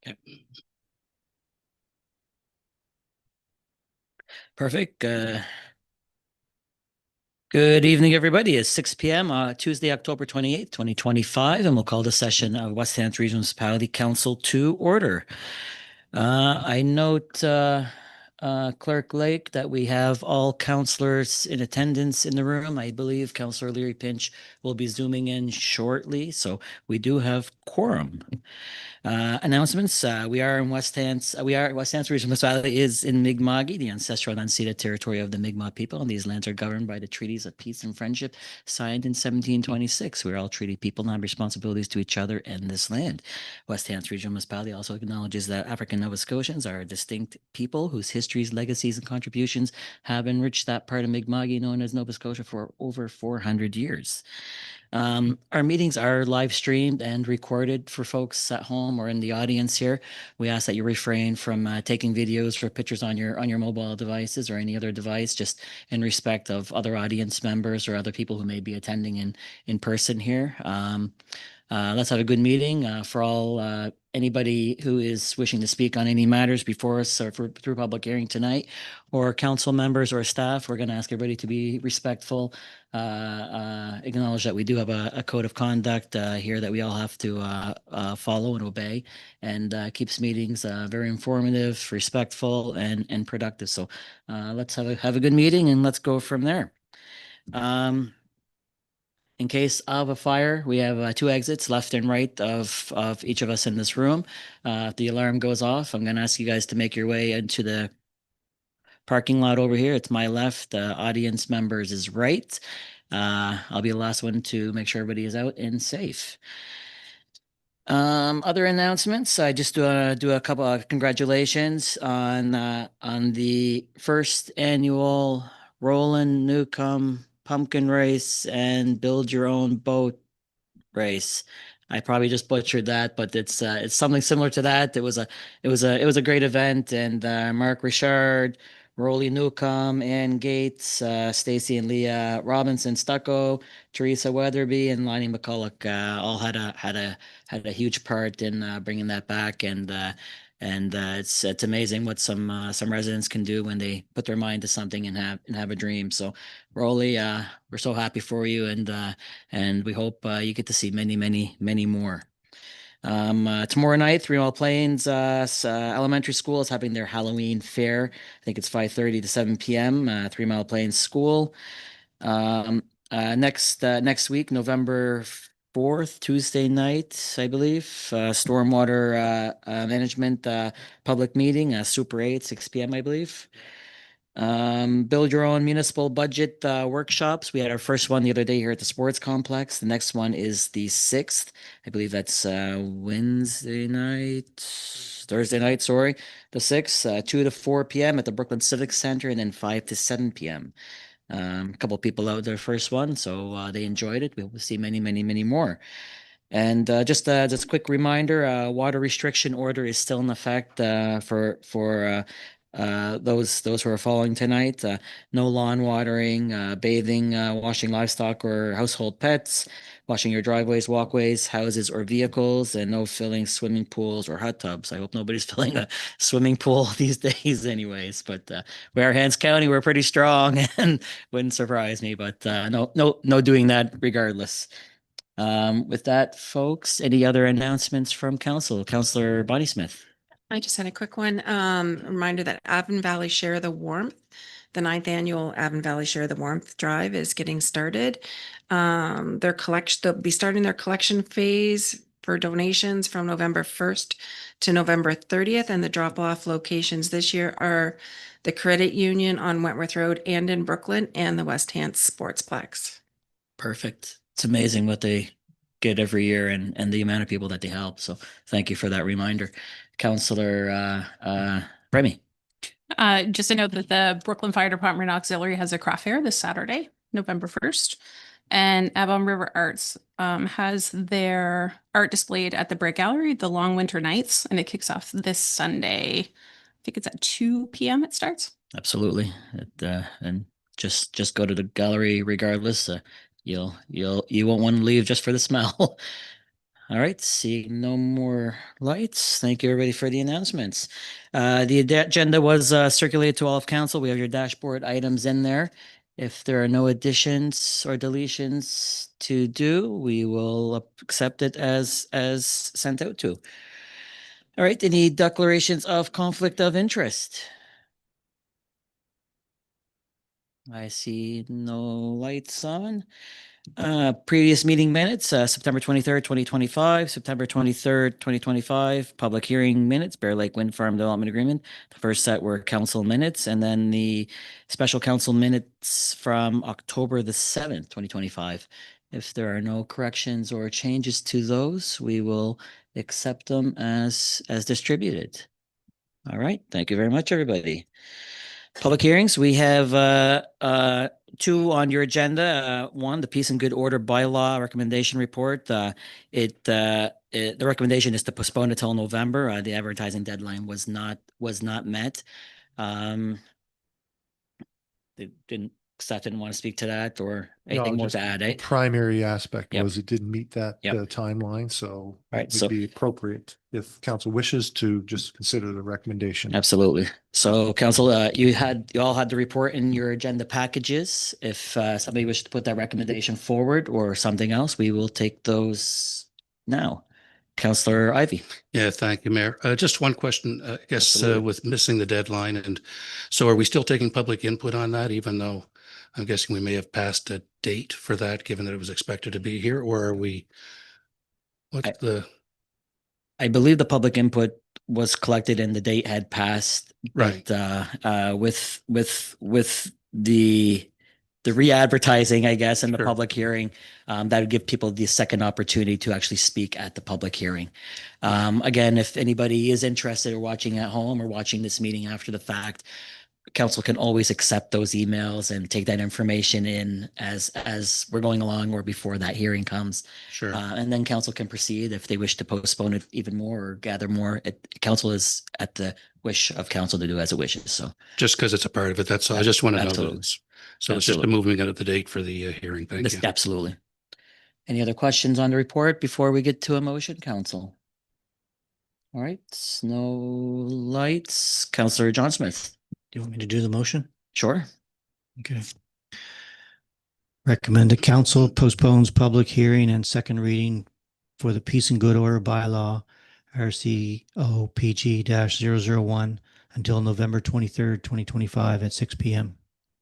Okay. Perfect. Good evening, everybody. It's 6 p.m. Tuesday, October 28th, 2025, and we'll call the session of West Hants Regional Municipality Council to order. I note, Clerk Lake, that we have all councilors in attendance in the room. I believe Councilor Leary Pinch will be zooming in shortly, so we do have quorum. Announcements. We are in West Hants. West Hants Regional Municipality is in Mi'kma'ki, the ancestral unceded territory of the Mi'kmaq people, and these lands are governed by the treaties of peace and friendship signed in 1726. We're all treaty people and have responsibilities to each other and this land. West Hants Regional Municipality also acknowledges that African Nova Scotians are a distinct people whose histories, legacies, and contributions have enriched that part of Mi'kma'ki known as Nova Scotia for over 400 years. Our meetings are live streamed and recorded for folks at home or in the audience here. We ask that you refrain from taking videos or pictures on your mobile devices or any other device, just in respect of other audience members or other people who may be attending in person here. Let's have a good meeting for all anybody who is wishing to speak on any matters before us or through public hearing tonight, or council members or staff. We're going to ask everybody to be respectful. Acknowledge that we do have a code of conduct here that we all have to follow and obey, and keeps meetings very informative, respectful, and productive. So let's have a good meeting, and let's go from there. In case of a fire, we have two exits, left and right of each of us in this room. If the alarm goes off, I'm going to ask you guys to make your way into the parking lot over here. It's my left. Audience members is right. I'll be the last one to make sure everybody is out and safe. Other announcements. I just do a couple of congratulations on the first annual Roland Newcomb Pumpkin Race and Build Your Own Boat race. I probably just butchered that, but it's something similar to that. It was a great event, and Mark Richard, Rolly Newcomb, Ann Gates, Stacy and Leah Robinson Stucco, Teresa Weatherby, and Lonnie McCulloch all had a huge part in bringing that back, and it's amazing what some residents can do when they put their mind to something and have a dream. So, Rolly, we're so happy for you, and we hope you get to see many, many, many more. Tomorrow night, Three Mile Plains Elementary School is having their Halloween fair. I think it's 5:30 to 7 p.m. 3 Mile Plains School. Next week, November 4th, Tuesday night, I believe, stormwater management public meeting, Super 8, 6 p.m., I believe. Build your own municipal budget workshops. We had our first one the other day here at the sports complex. The next one is the 6th. I believe that's Thursday night, sorry. The 6th, 2 to 4 p.m. at the Brooklyn Civic Center, and then 5 to 7 p.m. A couple of people out there first one, so they enjoyed it. We hope to see many, many, many more. And just a quick reminder, water restriction order is still in effect for those who are following tonight. No lawn watering, bathing, washing livestock or household pets, washing your driveways, walkways, houses, or vehicles, and no filling swimming pools or hot tubs. I hope nobody's filling a swimming pool these days anyways, but we are Hants County, we're pretty strong and wouldn't surprise me, but no doing that regardless. With that, folks, any other announcements from council? Councillor Bonnie Smith. I just had a quick one. Reminder that Avon Valley Share the Warmth, the 9th annual Avon Valley Share the Warmth drive is getting started. They'll be starting their collection phase for donations from November 1st to November 30th. And the drop-off locations this year are the Credit Union on Wentworth Road and in Brooklyn, and the West Hants Sportsplex. Perfect. It's amazing what they get every year and the amount of people that they help. So thank you for that reminder. Councillor Remy. Just to note that the Brooklyn Fire Department Auxiliary has a craft fair this Saturday, November 1st. And Avon River Arts has their art displayed at the Brick Gallery, the Long Winter Nights, and it kicks off this Sunday. I think it's at 2 p.m. it starts. Absolutely. And just go to the gallery regardless. You won't want to leave just for the smell. All right, seeing no more lights. Thank you, everybody, for the announcements. The agenda was circulated to all of council. We have your dashboard items in there. If there are no additions or deletions to do, we will accept it as sent out to. All right, any declarations of conflict of interest? I see no lights on. Previous meeting minutes, September 23rd, 2025, September 23rd, 2025, public hearing minutes, Bear Lake Wind Farm Development Agreement. The first set were council minutes, and then the special council minutes from October the 7th, 2025. If there are no corrections or changes to those, we will accept them as distributed. All right, thank you very much, everybody. Public hearings, we have two on your agenda. One, the Peace and Good Order Bylaw Recommendation Report. The recommendation is to postpone it till November. The advertising deadline was not met. Staff didn't want to speak to that or anything more just to add, eh? Primary aspect Yep. was it didn't meet that Yep. timeline, so Right, it so- would be appropriate if council wishes to just consider the recommendation. Absolutely. So council, you all had the report in your agenda packages. If somebody wishes to put that recommendation forward or something else, we will take those now. Councillor Ivy. Yeah, thank you, Mayor. Just one question, I guess, Absolutely. with missing the deadline. And so are we still taking public input on that, even though I'm guessing we may have passed a date for that, given that it was expected to be here, or are we? What's the, I believe the public input was collected and the date had passed. Right. But with the re-advertising, I guess, and the Sure. public hearing, that would give people the second opportunity to actually speak at the public hearing. Again, if anybody is interested or watching at home or watching this meeting after the fact, council can always accept those emails and take that information in as we're going along or before that hearing comes. sure, And then council can proceed if they wish to postpone it even more or gather more. Council is at the wish of council to do as it wishes. So just because it's a part of it, that's all. I just want to know that Absolutely. it's, so it's just a Absolutely. moving of the date for the hearing. Thank you. Absolutely. Any other questions on the report before we get to a motion, council? All right, no lights. Councillor John Smith. Do you want me to do the motion? Sure. Okay. Recommend the council postpones public hearing and second reading for the Peace and Good Order Bylaw RCOPG-001 until November 23rd, 2025 at 6 p.m.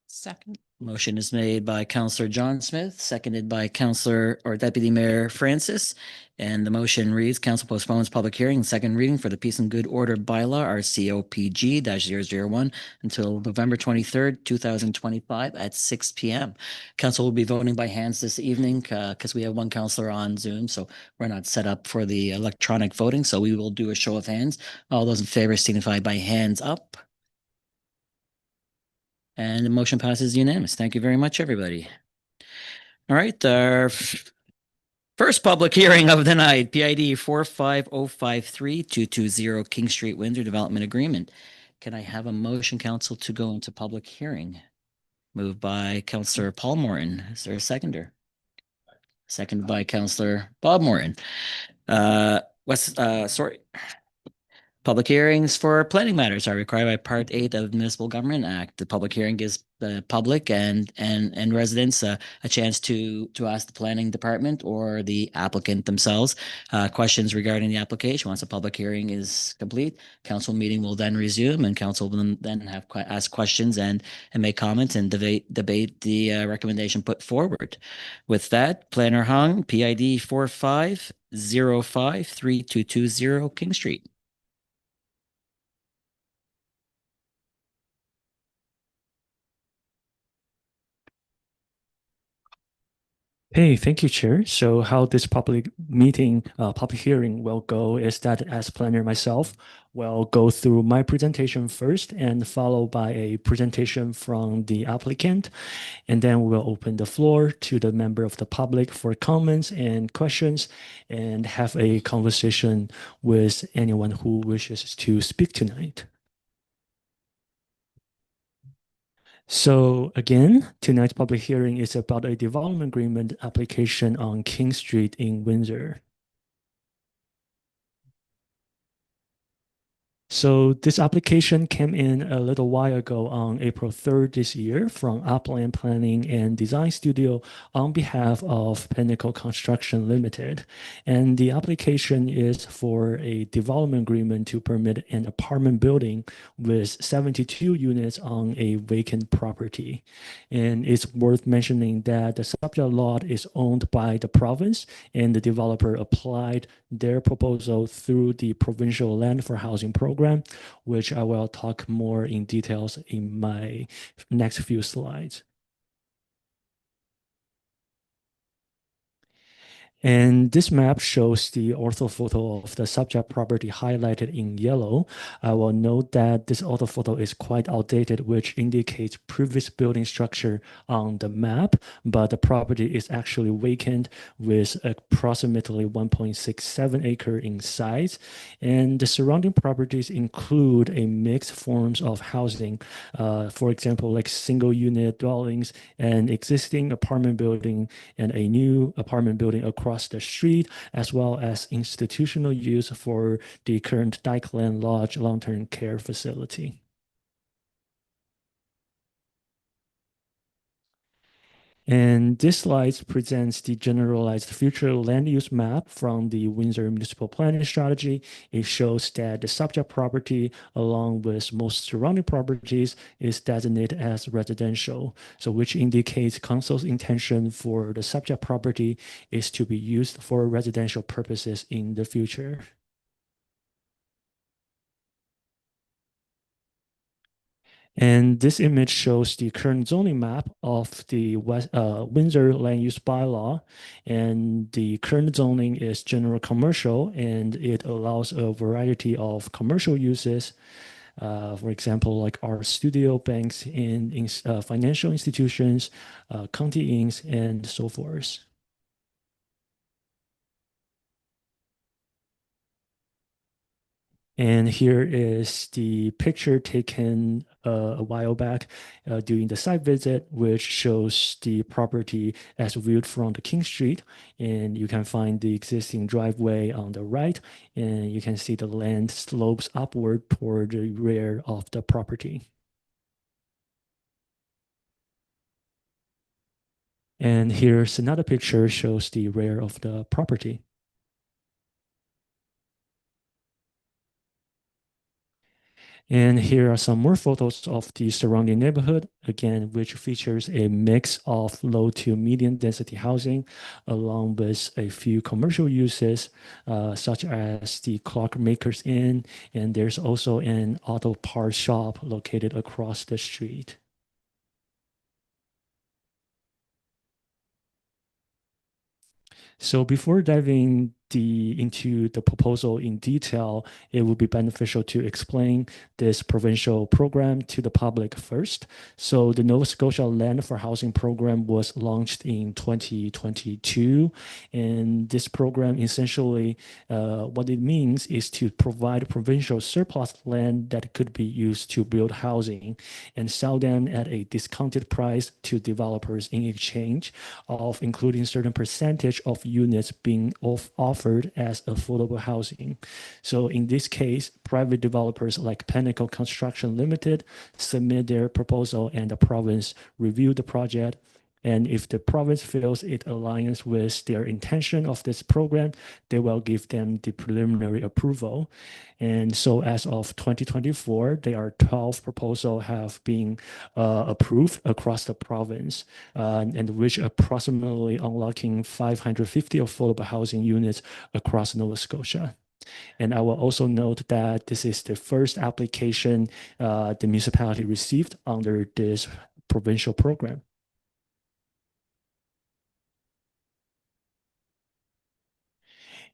Second. Motion is made by Councillor John Smith, seconded by Councillor or Deputy Mayor Francis. And the motion reads, council postpones public hearing and second reading for the Peace and Good Order Bylaw RCOPG-001 until November 23rd, 2025 at 6 p.m. Council will be voting by hands this evening because we have one councillor on Zoom, so we're not set up for the electronic voting. So we will do a show of hands. All those in favor signify by hands up. And the motion passes unanimous. Thank you very much, everybody. All right, our first public hearing of the night, PID 45053-220 King Street, Windsor Development Agreement. Can I have a motion, council, to go into public hearing? Moved by Councillor Paul Morton. Is there a seconder? Seconded by Councillor Bob Morton. Public hearings for planning matters are required by Part 8 of the Municipal Government Act. The public hearing gives the public and residents a chance to ask the planning department or the applicant themselves questions regarding the application. Once the public hearing is complete, council meeting will then resume and council will then have ask questions and make comments and debate the recommendation put forward. With that, Planner Hung, PID 45053220 King Street. Hey, thank you, Chair. So how this public hearing will go is that as planner myself will go through my presentation first and followed by a presentation from the applicant. And then we'll open the floor to the member of the public for comments and questions and have a conversation with anyone who wishes to speak tonight. So again, tonight's public hearing is about a development agreement application on King Street in Windsor. So this application came in a little while ago on April 3rd this year from Upland Planning and Design Studio on behalf of Pinnacle Construction Limited. And the application is for a development agreement to permit an apartment building with 72 units on a vacant property. And it's worth mentioning that the subject lot is owned by the province, and the developer applied their proposal through the Provincial Land for Housing Program, which I will talk more in details in my next few slides. And this map shows the orthophoto of the subject property highlighted in yellow. I will note that this orthophoto is quite outdated, which indicates previous building structure on the map, but the property is actually vacant with approximately 1.67 acre in size. And the surrounding properties include a mixed forms of housing, for example, like single unit dwellings, an existing apartment building, and a new apartment building across the street, as well as institutional use for the current Dykeland Lodge long-term care facility. And this slide presents the generalized future land use map from the Windsor Municipal Planning Strategy. It shows that the subject property, along with most surrounding properties, is designated as residential. So which indicates council's intention for the subject property is to be used for residential purposes in the future. And this image shows the current zoning map of the Windsor land use bylaw. And the current zoning is general commercial, and it allows a variety of commercial uses. For example, like art studio, banks, and financial institutions, county inns, and so forth. And here is the picture taken a while back during the site visit, which shows the property as viewed from the King Street. And you can find the existing driveway on the right, and you can see the land slopes upward toward the rear of the property. And here's another picture shows the rear of the property. And here are some more photos of the surrounding neighborhood, again, which features a mix of low to medium density housing, along with a few commercial uses, such as the Clockmakers Inn, and there's also an auto parts shop located across the street. So before diving into the proposal in detail, it would be beneficial to explain this provincial program to the public first. So the Nova Scotia Land for Housing program was launched in 2022. And this program essentially, what it means is to provide provincial surplus land that could be used to build housing and sell them at a discounted price to developers in exchange of including certain percentage of units being offered as affordable housing. So in this case, private developers like Pinnacle Construction Limited submit their proposal, and the province review the project. And if the province feels it aligns with their intention of this program, they will give them the preliminary approval. And so as of 2024, there are 12 proposals have been approved across the province, and which approximately unlocking 550 affordable housing units across Nova Scotia. And I will also note that this is the first application the municipality received under this provincial program.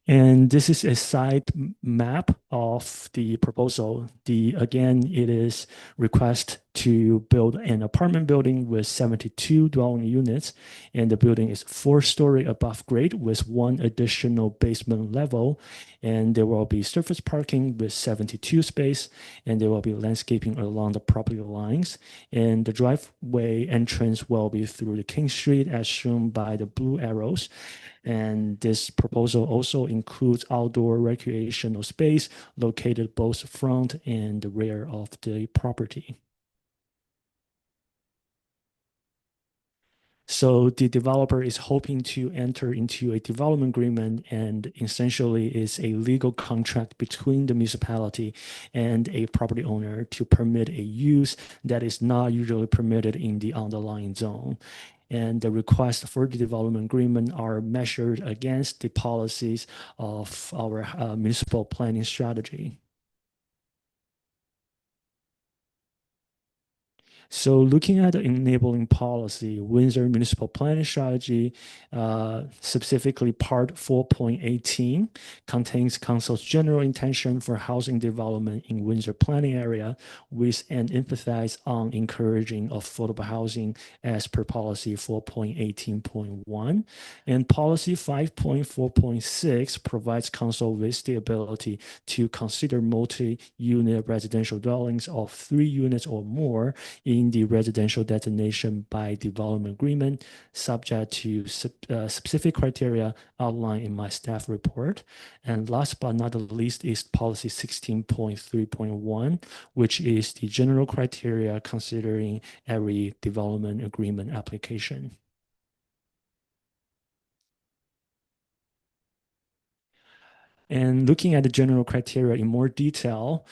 And this is a site map of the proposal. Again, it is request to build an apartment building with 72 dwelling units, and the building is 4-story above grade with 1 additional basement level, and there will be surface parking with 72 space, and there will be landscaping along the property lines, and the driveway entrance will be through the King Street as shown by the blue arrows. And this proposal also includes outdoor recreational space located both front and the rear of the property. So the developer is hoping to enter into a development agreement, and essentially is a legal contract between the municipality and a property owner to permit a use that is not usually permitted in the underlying zone. And the requests for the development agreement are measured against the policies of our municipal planning strategy. So looking at the enabling policy, Windsor Municipal Planning Strategy, specifically Part 4.18, contains Council's general intention for housing development in Windsor planning area, with an emphasis on encouraging affordable housing as per Policy 4.18.1. And Policy 5.4.6 provides Council with the ability to consider multi-unit residential dwellings of 3 units or more in the residential designation by development agreement, subject to specific criteria outlined in my staff report. And last but not the least is Policy 16.3.1, which is the general criteria considering every development agreement application. And looking at the general criteria in more detail,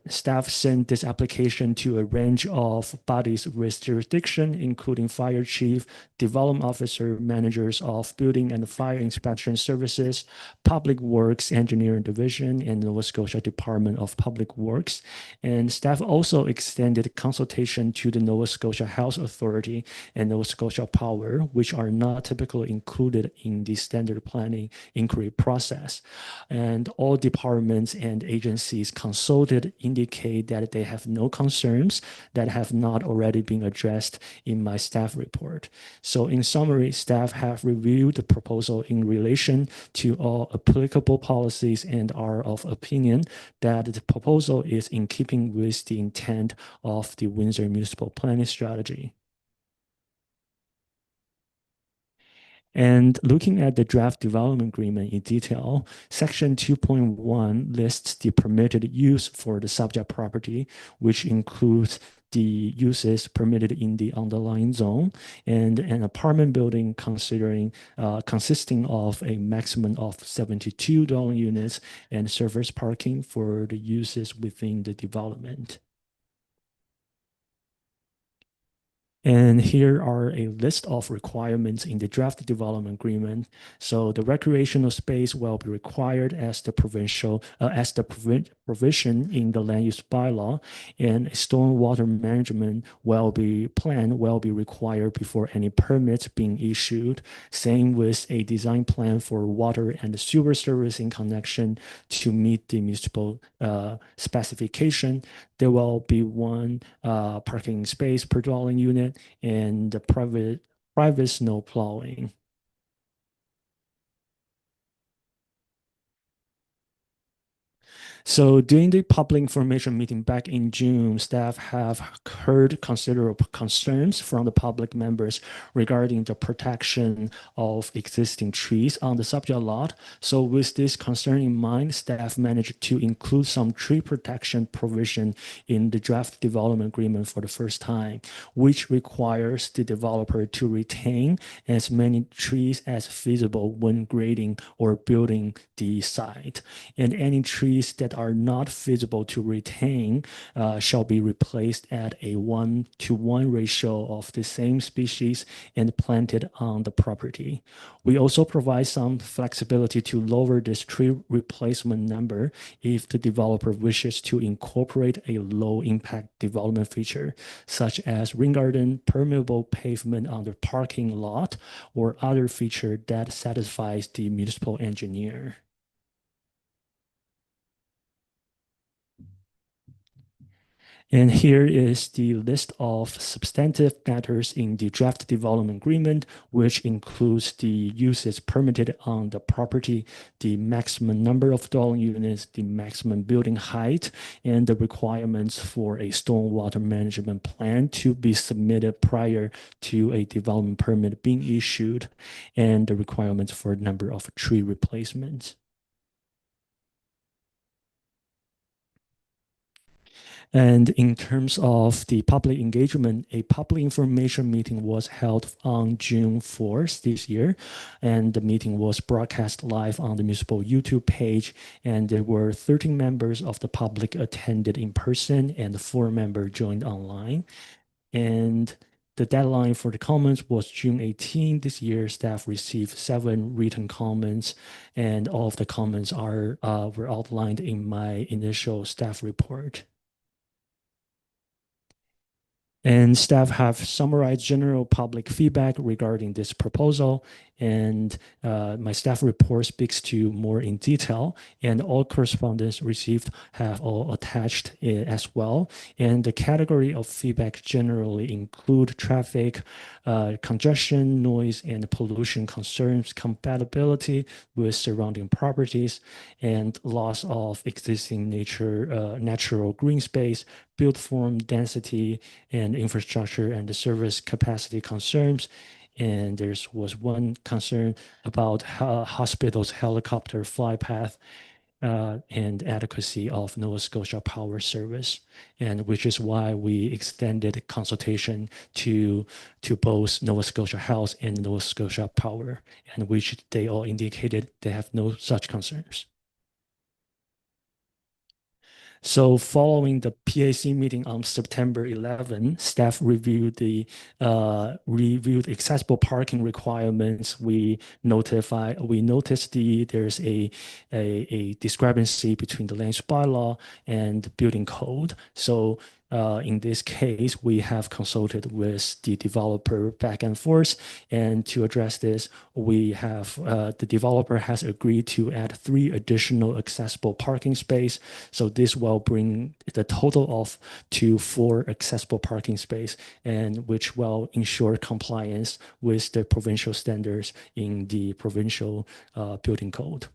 staff sent this application to a range of bodies with jurisdiction, including fire chief, development officer, managers of building and fire inspection services, public works engineering division, and Nova Scotia Department of Public Works. And staff also extended consultation to the Nova Scotia Health Authority and Nova Scotia Power, which are not typically included in the standard planning inquiry process. And all departments and agencies consulted indicate that they have no concerns that have not already been addressed in my staff report. So in summary, staff have reviewed the proposal in relation to all applicable policies and are of opinion that the proposal is in keeping with the intent of the Windsor Municipal Planning Strategy. And looking at the draft development agreement in detail, Section 2.1 lists the permitted use for the subject property, which includes the uses permitted in the underlying zone, and an apartment building consisting of a maximum of 72 dwelling units and surface parking for the uses within the development. And here are a list of requirements in the draft development agreement. So the recreational space will be required as the provision in the land use bylaw, and stormwater management will be required before any permits being issued. Same with a design plan for water and sewer service in connection to meet the municipal specification. There will be 1 parking space per dwelling unit and the private snow plowing. So during the public information meeting back in June, staff have heard considerable concerns from the public members regarding the protection of existing trees on the subject lot. So with this concern in mind, staff managed to include some tree protection provision in the draft development agreement for the first time, which requires the developer to retain as many trees as feasible when grading or building the site. And any trees that are not feasible to retain shall be replaced at a 1-to-1 ratio of the same species and planted on the property. We also provide some flexibility to lower this tree replacement number if the developer wishes to incorporate a low impact development feature, such as rain garden, permeable pavement on the parking lot, or other feature that satisfies the municipal engineer. And here is the list of substantive matters in the draft development agreement, which includes the uses permitted on the property, the maximum number of dwelling units, the maximum building height, and the requirements for a stormwater management plan to be submitted prior to a development permit being issued, and the requirements for number of tree replacements. And in terms of the public engagement, a public information meeting was held on June 4th this year, and the meeting was broadcast live on the municipal YouTube page, and there were 13 members of the public attended in person and 4 members joined online. And the deadline for the comments was June 18 this year. Staff received 7 written comments, and all of the comments were outlined in my initial staff report. And staff have summarized general public feedback regarding this proposal, and my staff report speaks to more in detail, and all correspondence received have all attached as well. And the category of feedback generally include traffic, congestion, noise, and pollution concerns, compatibility with surrounding properties, and loss of existing natural green space, built form density, and infrastructure and the service capacity concerns. And there was one concern about hospitals' helicopter fly path and adequacy of Nova Scotia Power Service, and which is why we extended consultation to both Nova Scotia Health and Nova Scotia Power, and which they all indicated they have no such concerns. So following the PAC meeting on September 11, staff reviewed accessible parking requirements. We noticed there's a discrepancy between the land use bylaw and building code. So in this case, we have consulted with the developer back and forth, and to address this, we have the developer has agreed to add 3 additional accessible parking space. So this will bring the total of to 4 accessible parking space, and which will ensure compliance with the provincial standards in the provincial building code.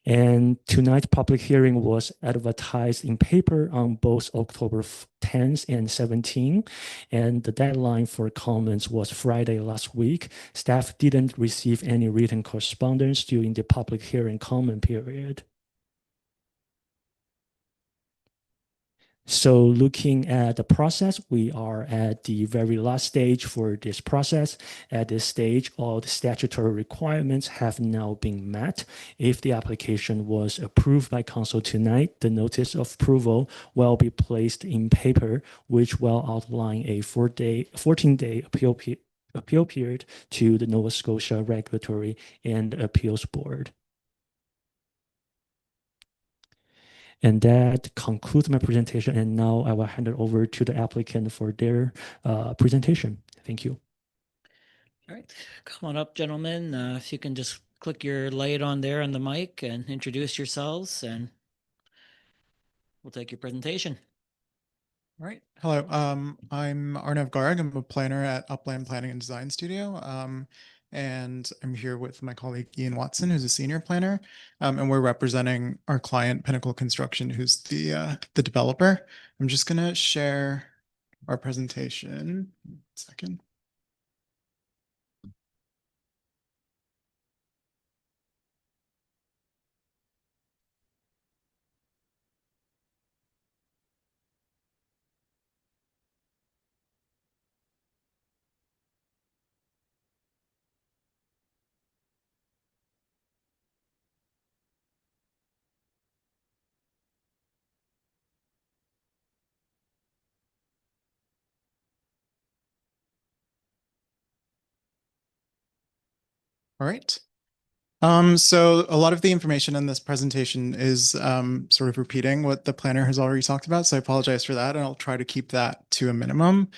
And tonight's public hearing was advertised in paper on both October 10th and 17th, and the deadline for comments was Friday last week. Staff didn't receive any written correspondence during the public hearing comment period. So looking at the process, we are at the very last stage for this process. At this stage, all the statutory requirements have now been met. If the application was approved by council tonight, the notice of approval will be placed in paper, which will outline a 14-day appeal period to the Nova Scotia Regulatory and Appeals Board. And that concludes my presentation. And now I will hand it over to the applicant for their presentation. Thank you. All right, come on up, gentlemen. If you can just click your light on there on the mic and introduce yourselves, and we'll take your presentation. All right. Hello. I'm Arnav Garg. I'm a planner at Upland Planning and Design Studio. And I'm here with my colleague Ian Watson, who's a senior planner. And we're representing our client, Pinnacle Construction, who's the developer. I'm just gonna share our presentation. 1 second. All right. So a lot of the information in this presentation is sort of repeating what the planner has already talked about. So I apologize for that, and I'll try to keep that to a minimum.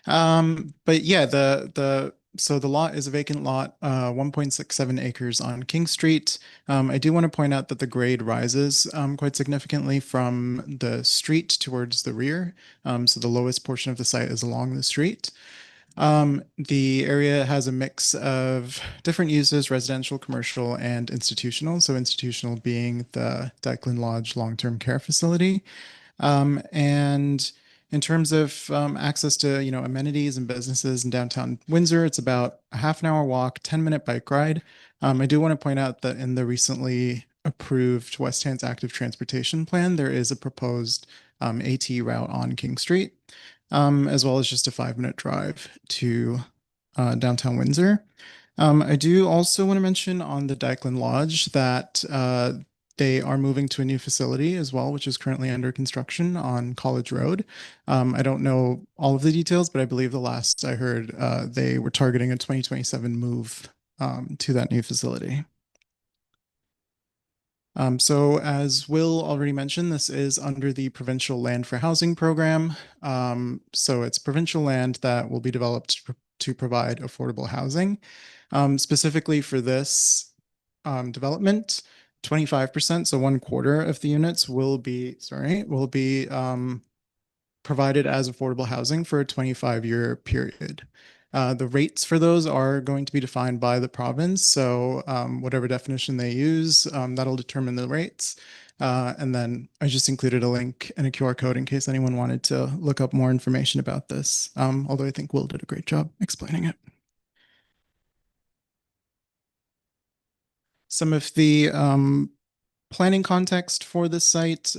But yeah, the So the lot is a vacant lot, 1.67 acres on King Street. I do want to point out that the grade rises quite significantly from the street towards the rear. So the lowest portion of the site is along the street. The area has a mix of different uses, residential, commercial, and institutional. So institutional being the Dykeland Lodge long-term care facility. And in terms of access to, amenities and businesses in downtown Windsor, it's about a half an hour walk, 10-minute bike ride. I do want to point out that in the recently approved West Hands Active Transportation Plan, there is a proposed AT route on King Street, as well as just a 5-minute drive to downtown Windsor. I do also want to mention on the Dykeland Lodge that they are moving to a new facility as well, which is currently under construction on College Road. I don't know all of the details, but I believe the last I heard, they were targeting a 2027 move to that new facility. So as Will already mentioned, this is under the Provincial Land for Housing Program. So it's provincial land that will be developed to provide affordable housing. Specifically for this development, 25%, so 1/4 of the units will be provided as affordable housing for a 25-year period. The rates for those are going to be defined by the province. So whatever definition they use, that'll determine the rates. And then I just included a link and a QR code in case anyone wanted to look up more information about this. Although I think Will did a great job explaining it. Some of the planning context for this site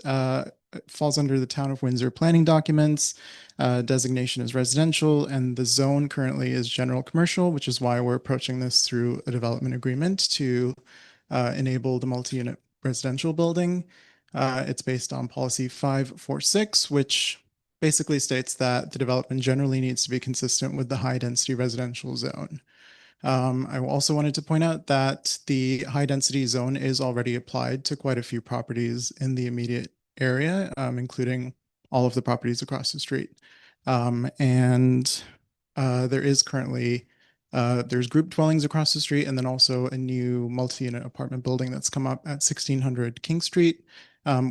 falls under the Town of Windsor planning documents. Designation is residential, and the zone currently is general commercial, which is why we're approaching this through a development agreement to enable the multi-unit residential building. It's based on policy 546, which basically states that the development generally needs to be consistent with the high density residential zone. I also wanted to point out that the high density zone is already applied to quite a few properties in the immediate area, including all of the properties across the street. And there is currently, there's group dwellings across the street, and then also a new multi-unit apartment building that's come up at 1600 King Street,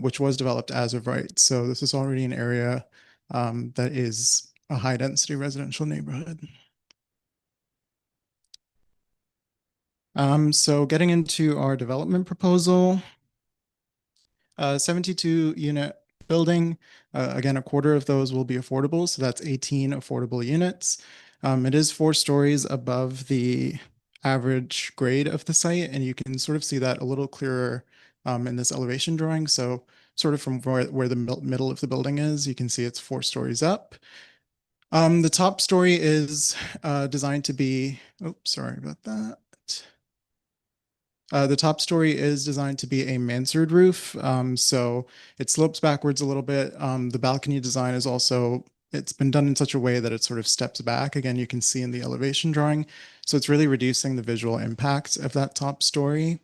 which was developed as of right. So this is already an area that is a high density residential neighborhood. So getting into our development proposal, 72 unit building. Again, 1/4 of those will be affordable. So that's 18 affordable units. It is 4 stories above the average grade of the site. And you can sort of see that a little clearer in this elevation drawing. So sort of from where the middle of the building is, you can see it's 4 stories up. The top story is designed to be, sorry about that. The top story is designed to be a mansard roof. So it slopes backwards a little bit. The balcony design is also, it's been done in such a way that it sort of steps back. Again, you can see in the elevation drawing. So it's really reducing the visual impact of that top story.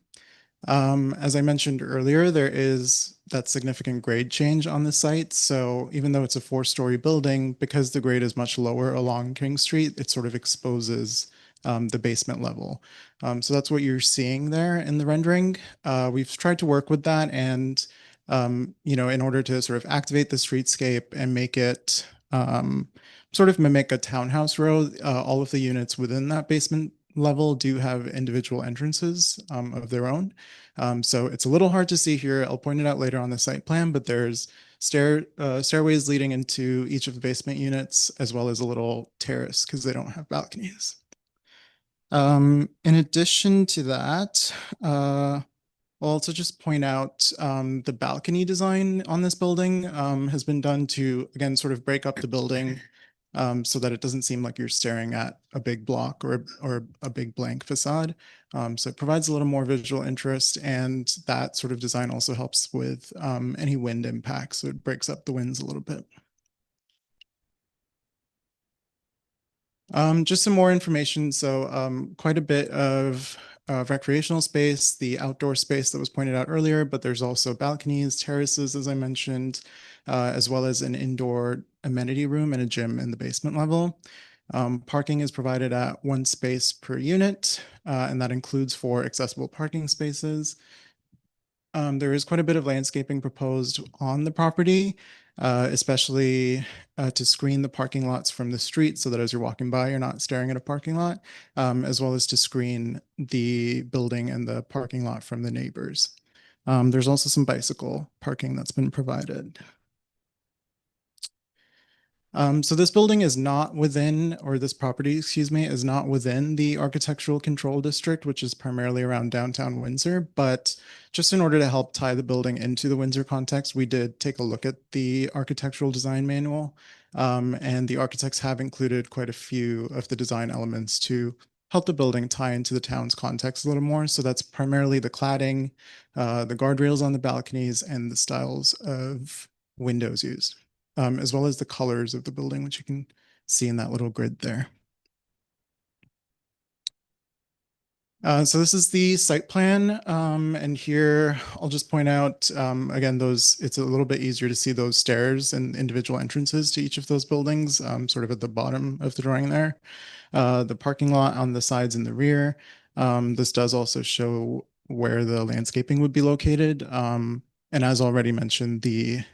As I mentioned earlier, there is that significant grade change on the site. So even though it's a 4-story building, because the grade is much lower along King Street, it sort of exposes the basement level. So that's what you're seeing there in the rendering. We've tried to work with that and, in order to sort of activate the streetscape and make it sort of mimic a townhouse row, all of the units within that basement level do have individual entrances of their own. So it's a little hard to see here. I'll point it out later on the site plan, but there's stairways leading into each of the basement units, as well as a little terrace because they don't have balconies. In addition to that, I'll also just point out the balcony design on this building has been done to, again, sort of break up the building so that it doesn't seem like you're staring at a big block or a big blank facade. So it provides a little more visual interest, and that sort of design also helps with any wind impacts. So it breaks up the winds a little bit. Just some more information. So quite a bit of recreational space, the outdoor space that was pointed out earlier, but there's also balconies, terraces, as I mentioned, as well as an indoor amenity room and a gym in the basement level. Parking is provided at 1 space per unit, and that includes 4 accessible parking spaces. There is quite a bit of landscaping proposed on the property, especially to screen the parking lots from the street so that as you're walking by, you're not staring at a parking lot, as well as to screen the building and the parking lot from the neighbors. There's also some bicycle parking that's been provided. So this building is not within, or this property, excuse me, is not within the architectural control district, which is primarily around downtown Windsor. But just in order to help tie the building into the Windsor context, we did take a look at the architectural design manual. And the architects have included quite a few of the design elements to help the building tie into the town's context a little more. So that's primarily the cladding, the guardrails on the balconies, and the styles of windows used. As well as the colors of the building, which you can see in that little grid there. So this is the site plan, and here I'll just point out, again, it's a little bit easier to see those stairs and individual entrances to each of those buildings, sort of at the bottom of the drawing there. The parking lot on the sides and the rear. This does also show where the landscaping would be located. And as already mentioned, the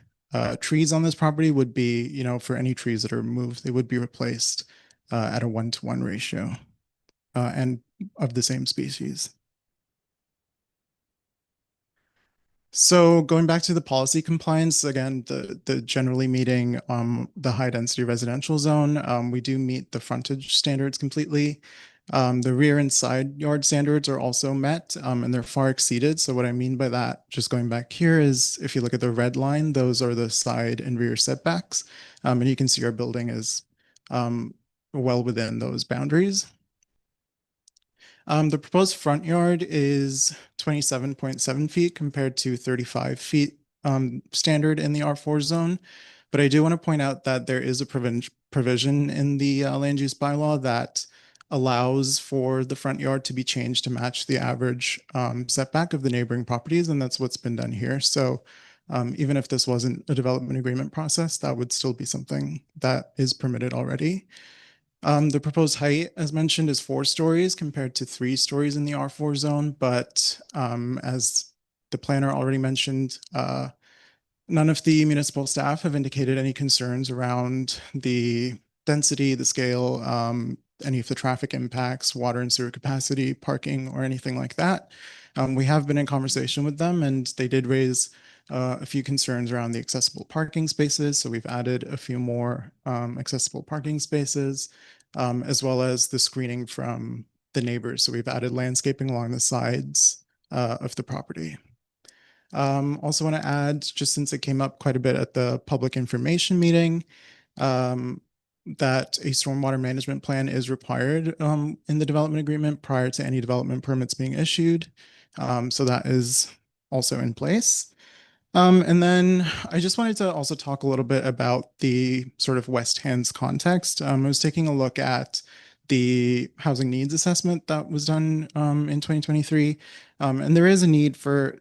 trees on this property would be, for any trees that are removed, they would be replaced at a 1-to-1 ratio and of the same species. So going back to the policy compliance, again, the generally meeting the high density residential zone, we do meet the frontage standards completely. The rear and side yard standards are also met, and they're far exceeded. So what I mean by that, just going back here, is if you look at the red line, those are the side and rear setbacks. And you can see our building is well within those boundaries. The proposed front yard is 27.7 feet compared to 35 feet standard in the R4 zone. But I do want to point out that there is a provision in the land use bylaw that allows for the front yard to be changed to match the average setback of the neighboring properties, and that's what's been done here. So even if this wasn't a development agreement process, that would still be something that is permitted already. The proposed height, as mentioned, is 4 stories compared to 3 stories in the R4 zone, but as the planner already mentioned, none of the municipal staff have indicated any concerns around the density, the scale, any of the traffic impacts, water and sewer capacity, parking, or anything like that. We have been in conversation with them, and they did raise a few concerns around the accessible parking spaces. So we've added a few more accessible parking spaces, as well as the screening from the neighbors. So we've added landscaping along the sides of the property. Also want to add, just since it came up quite a bit at the public information meeting, that a stormwater management plan is required in the development agreement prior to any development permits being issued. So that is also in place. And then I just wanted to also talk a little bit about the sort of West Hands context. I was taking a look at the housing needs assessment that was done in 2023. And there is a need for,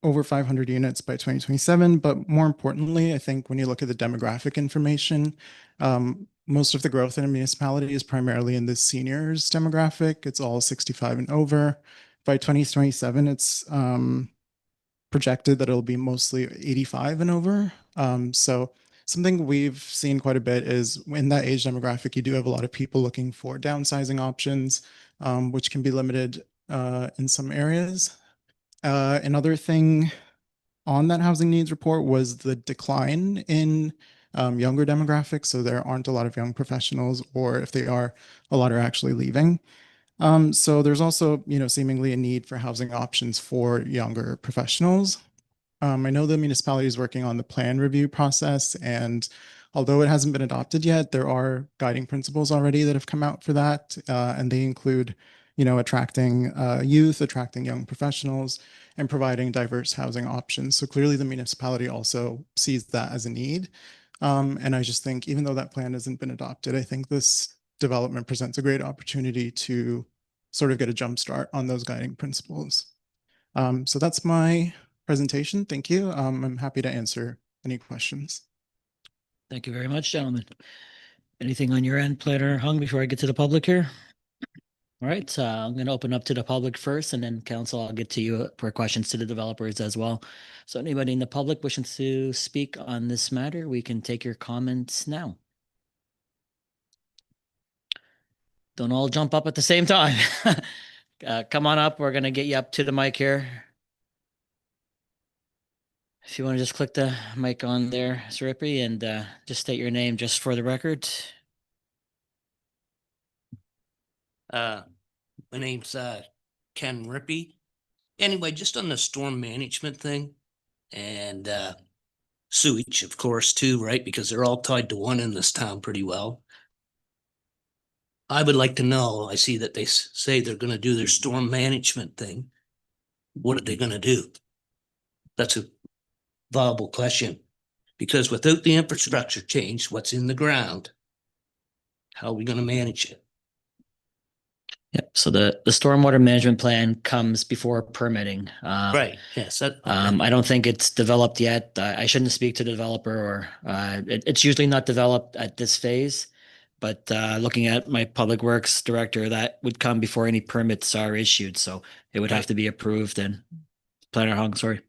over 500 units by 2027. But more importantly, I think when you look at the demographic information, most of the growth in a municipality is primarily in the seniors demographic. It's all 65 and over. By 2027, it's projected that it'll be mostly 85 and over. So something we've seen quite a bit is in that age demographic, you do have a lot of people looking for downsizing options, which can be limited in some areas. Another thing on that housing needs report was the decline in younger demographics. So there aren't a lot of young professionals, or if they are, a lot are actually leaving. So there's also, seemingly a need for housing options for younger professionals. I know the municipality is working on the plan review process, and although it hasn't been adopted yet, there are guiding principles already that have come out for that, and they include, attracting youth, attracting young professionals, and providing diverse housing options. So clearly the municipality also sees that as a need. And I just think, even though that plan hasn't been adopted, I think this development presents a great opportunity to sort of get a jump start on those guiding principles. So that's my presentation. Thank you. I'm happy to answer any questions. Thank you very much, gentlemen. Anything on your end, Planner Hung, before I get to the public here? All right, I'm going to open up to the public first, and then council, I'll get to you for questions to the developers as well. So anybody in the public wishing to speak on this matter, we can take your comments now. Don't all jump up at the same time. Come on up. We're going to get you up to the mic here. If you want to just click the mic on there, Siripi, and just state your name just for the record. My name's Ken Rippey. Anyway, just on the storm management thing and sewage, of course, too, right? Because they're all tied to one in this town pretty well. I would like to know, I see that they say they're going to do their storm management thing. What are they going to do? That's a viable question. Because without the infrastructure change, what's in the ground, how are we going to manage it? Yep. So the stormwater management plan comes before permitting. Right, yes. I don't think it's developed yet. I shouldn't speak to the developer, or it's usually not developed at this phase. But looking at my public works director, that would come before any permits are issued. So it would have to be approved. And Planner Hung, sorry.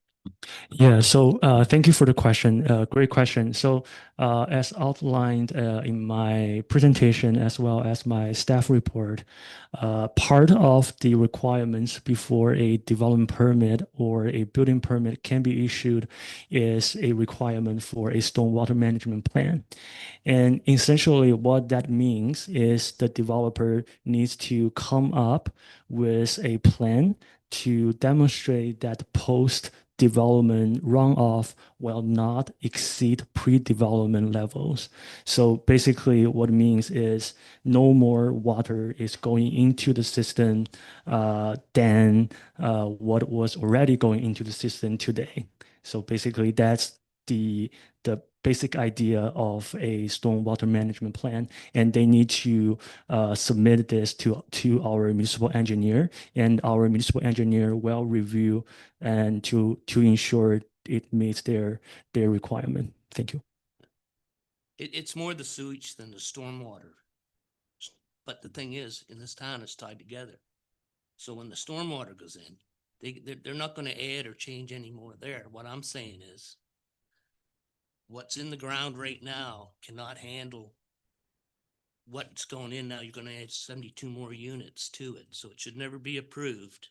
Yeah, so thank you for the question. Great question. So as outlined in my presentation as well as my staff report, part of the requirements before a development permit or a building permit can be issued is a requirement for a stormwater management plan. And essentially what that means is the developer needs to come up with a plan to demonstrate that post-development runoff will not exceed pre-development levels. So basically what it means is no more water is going into the system than what was already going into the system today. So basically that's the basic idea of a stormwater management plan, and they need to submit this to our municipal engineer, and our municipal engineer will review and to ensure it meets their requirement. Thank you. It's more the sewage than the stormwater. But the thing is, in this town, it's tied together. So when the stormwater goes in, they're not going to add or change any more there. What I'm saying is, what's in the ground right now cannot handle what's going in now. You're going to add 72 more units to it. So it should never be approved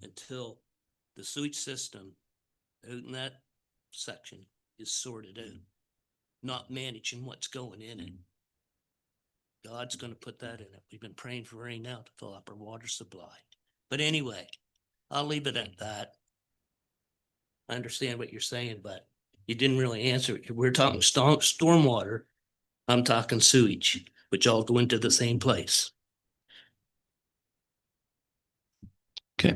until the sewage system out in that section is sorted out, not managing what's going in it. God's going to put that in it. We've been praying for rain now to fill up our water supply. But anyway, I'll leave it at that. I understand what you're saying, but you didn't really answer it. We're talking stormwater. I'm talking sewage, which all go into the same place. Okay.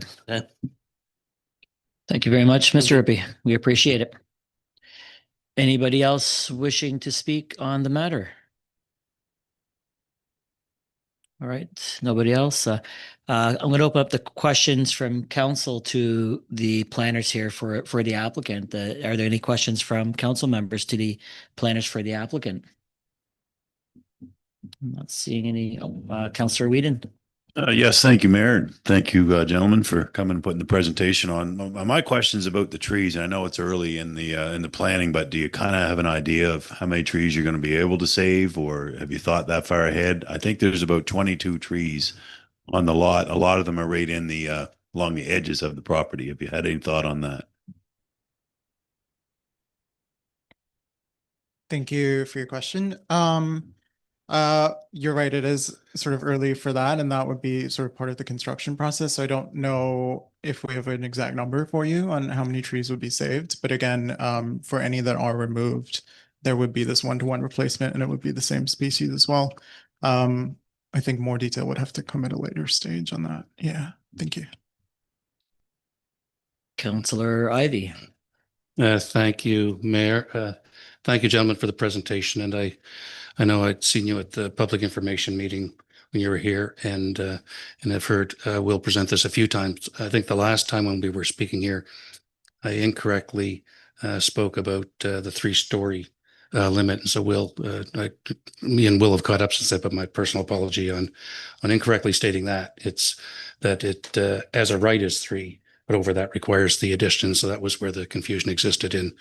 Thank you very much, Mr. Rippey. We appreciate it. Anybody else wishing to speak on the matter? All right, nobody else. I'm going to open up the questions from council to the planners here for the applicant. Are there any questions from council members to the planners for the applicant? I'm not seeing any. Councillor Whedon. Yes, thank you, Mayor. Thank you, gentlemen, for coming and putting the presentation on. My question is about the trees, and I know it's early in the planning, but do you kind of have an idea of how many trees you're going to be able to save, or have you thought that far ahead? I think there's about 22 trees on the lot. A lot of them are right in the along the edges of the property. Have you had any thought on that? Thank you for your question. You're right. It is sort of early for that, and that would be sort of part of the construction process. So I don't know if we have an exact number for you on how many trees would be saved. But again, for any that are removed, there would be this one-to-one replacement, and it would be the same species as well. I think more detail would have to come at a later stage on that. Yeah, thank you. Councillor Ivey. Thank you, Mayor. Thank you, gentlemen, for the presentation. And I know I'd seen you at the public information meeting when you were here, and I've heard Will present this a few times. I think the last time when we were speaking here, I incorrectly spoke about the 3-story limit. And so me and Will have caught up since then, but my personal apology on incorrectly stating that. It's that it as a right is 3, but over that requires the addition. So that was where the confusion existed in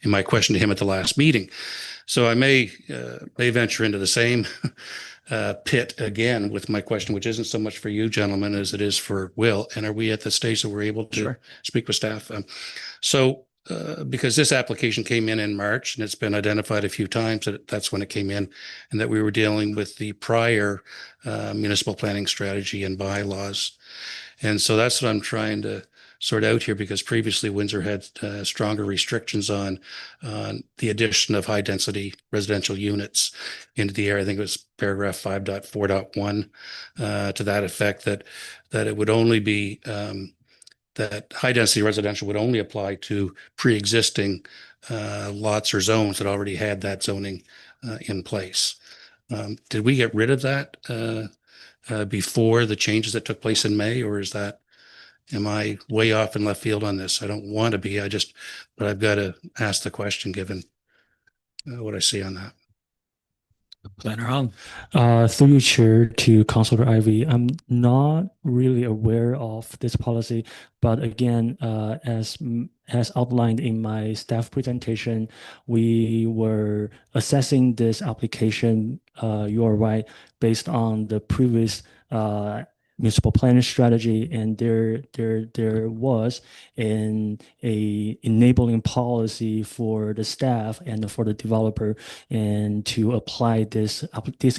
my question to him at the last meeting. So I may venture into the same pit again with my question, which isn't so much for you gentlemen as it is for Will. And are we at the stage that we're able to speak with staff? Because this application came in March and it's been identified a few times that that's when it came in, and that we were dealing with the prior municipal planning strategy and bylaws. And so that's what I'm trying to sort out here, because previously Windsor had stronger restrictions on the addition of high density residential units into the area. I think it was paragraph 5.4.1 to that effect, that it would only be that high density residential would only apply to pre-existing lots or zones that already had that zoning in place. Did we get rid of that before the changes that took place in May, or am I way off in left field on this? I don't want to be, but I've got to ask the question given what I see on that. Planner Hung. Through you, Chair, to Councillor Ivey, I'm not really aware of this policy, but again, as outlined in my staff presentation, we were assessing this application, you are right, based on the previous municipal planning strategy, and there was a enabling policy for the staff and for the developer, and to apply this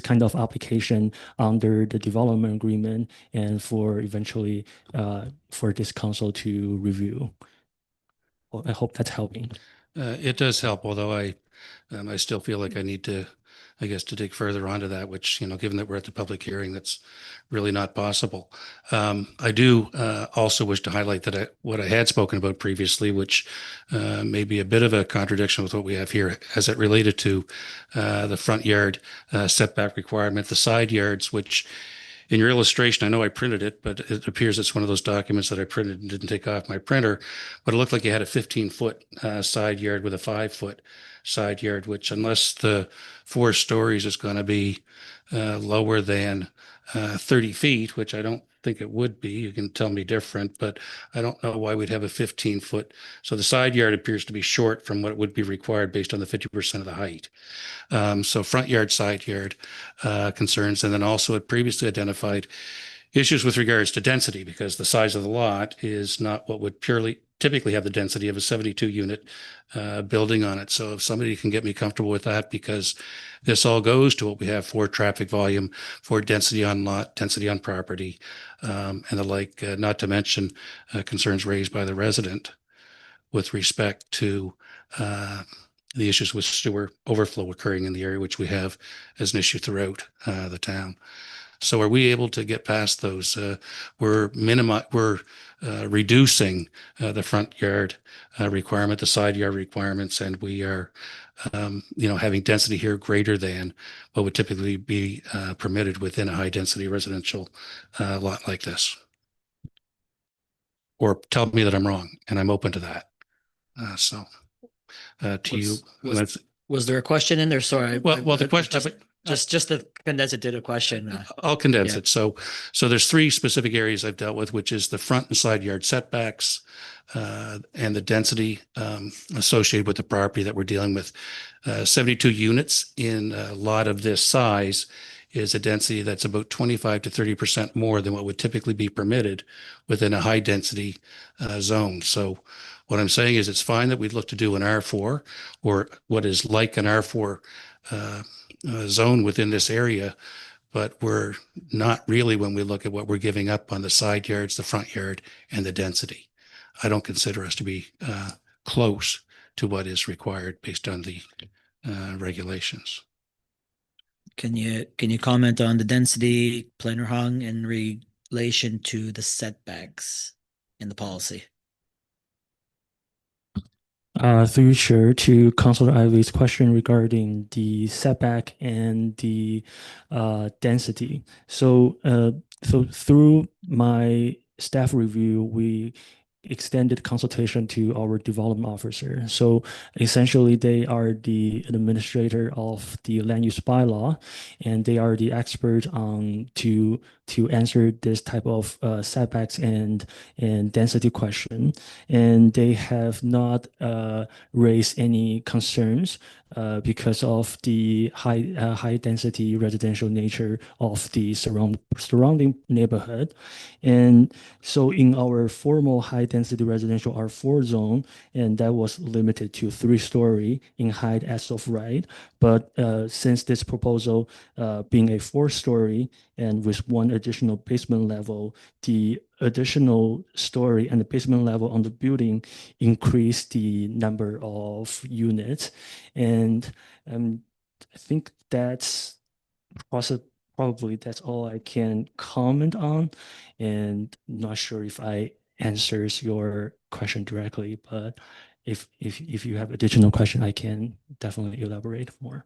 kind of application under the development agreement, and for eventually for this council to review. Well, I hope that's helping. It does help, although I still feel like I need to, I guess, to dig further onto that, which, given that we're at the public hearing, that's really not possible. I do also wish to highlight that what I had spoken about previously, which may be a bit of a contradiction with what we have here, as it related to the front yard setback requirement, the side yards, which in your illustration, I know I printed it, but it appears it's one of those documents that I printed and didn't take off my printer, but it looked like you had a 15-foot side yard with a 5-foot side yard, which, unless the 4 stories is going to be lower than 30 feet, which I don't think it would be. You can tell me different, but I don't know why we'd have a 15-foot. So the side yard appears to be short from what would be required based on the 50% of the height. So front yard, side yard concerns. And then also it previously identified issues with regards to density, because the size of the lot is not what would typically have the density of a 72 unit building on it. So if somebody can get me comfortable with that, because this all goes to what we have for traffic volume, for density on lot, density on property, and the like, not to mention concerns raised by the resident with respect to the issues with sewer overflow occurring in the area, which we have as an issue throughout the town. So are we able to get past those? We're reducing the front yard requirement, the side yard requirements, and we are, having density here greater than what would typically be permitted within a high density residential lot like this. Or tell me that I'm wrong, and I'm open to that. To you, Was there a question in there? Sorry. Well, the question. Just to condense it to the question. I'll condense it. So there's 3 specific areas I've dealt with, which is the front and side yard setbacks and the density associated with the property that we're dealing with. 72 units in a lot of this size is a density that's about 25 to 30% more than what would typically be permitted within a high density zone. So what I'm saying is it's fine that we'd look to do an R4 or what is like an R4 zone within this area, but we're not really when we look at what we're giving up on the side yards, the front yard, and the density. I don't consider us to be close to what is required based on the regulations. Can you comment on the density, Planner Hung, in relation to the setbacks in the policy? Through you, Chair, to Councillor Ivey's question regarding the setback and the density. So through my staff review, we extended consultation to our development officer. So essentially, they are the administrator of the land use bylaw, and they are the expert on to answer this type of setbacks and density question. And they have not raised any concerns because of the high density residential nature of the surrounding neighborhood. And so in our formal high density residential R4 zone, and that was limited to 3-story in height as of right. But since this proposal being a 4-story and with one additional basement level, the additional story and the basement level on the building increase the number of units. And I think that's probably that's all I can comment on. And not sure if I answers your question directly, but if you have additional question, I can definitely elaborate more.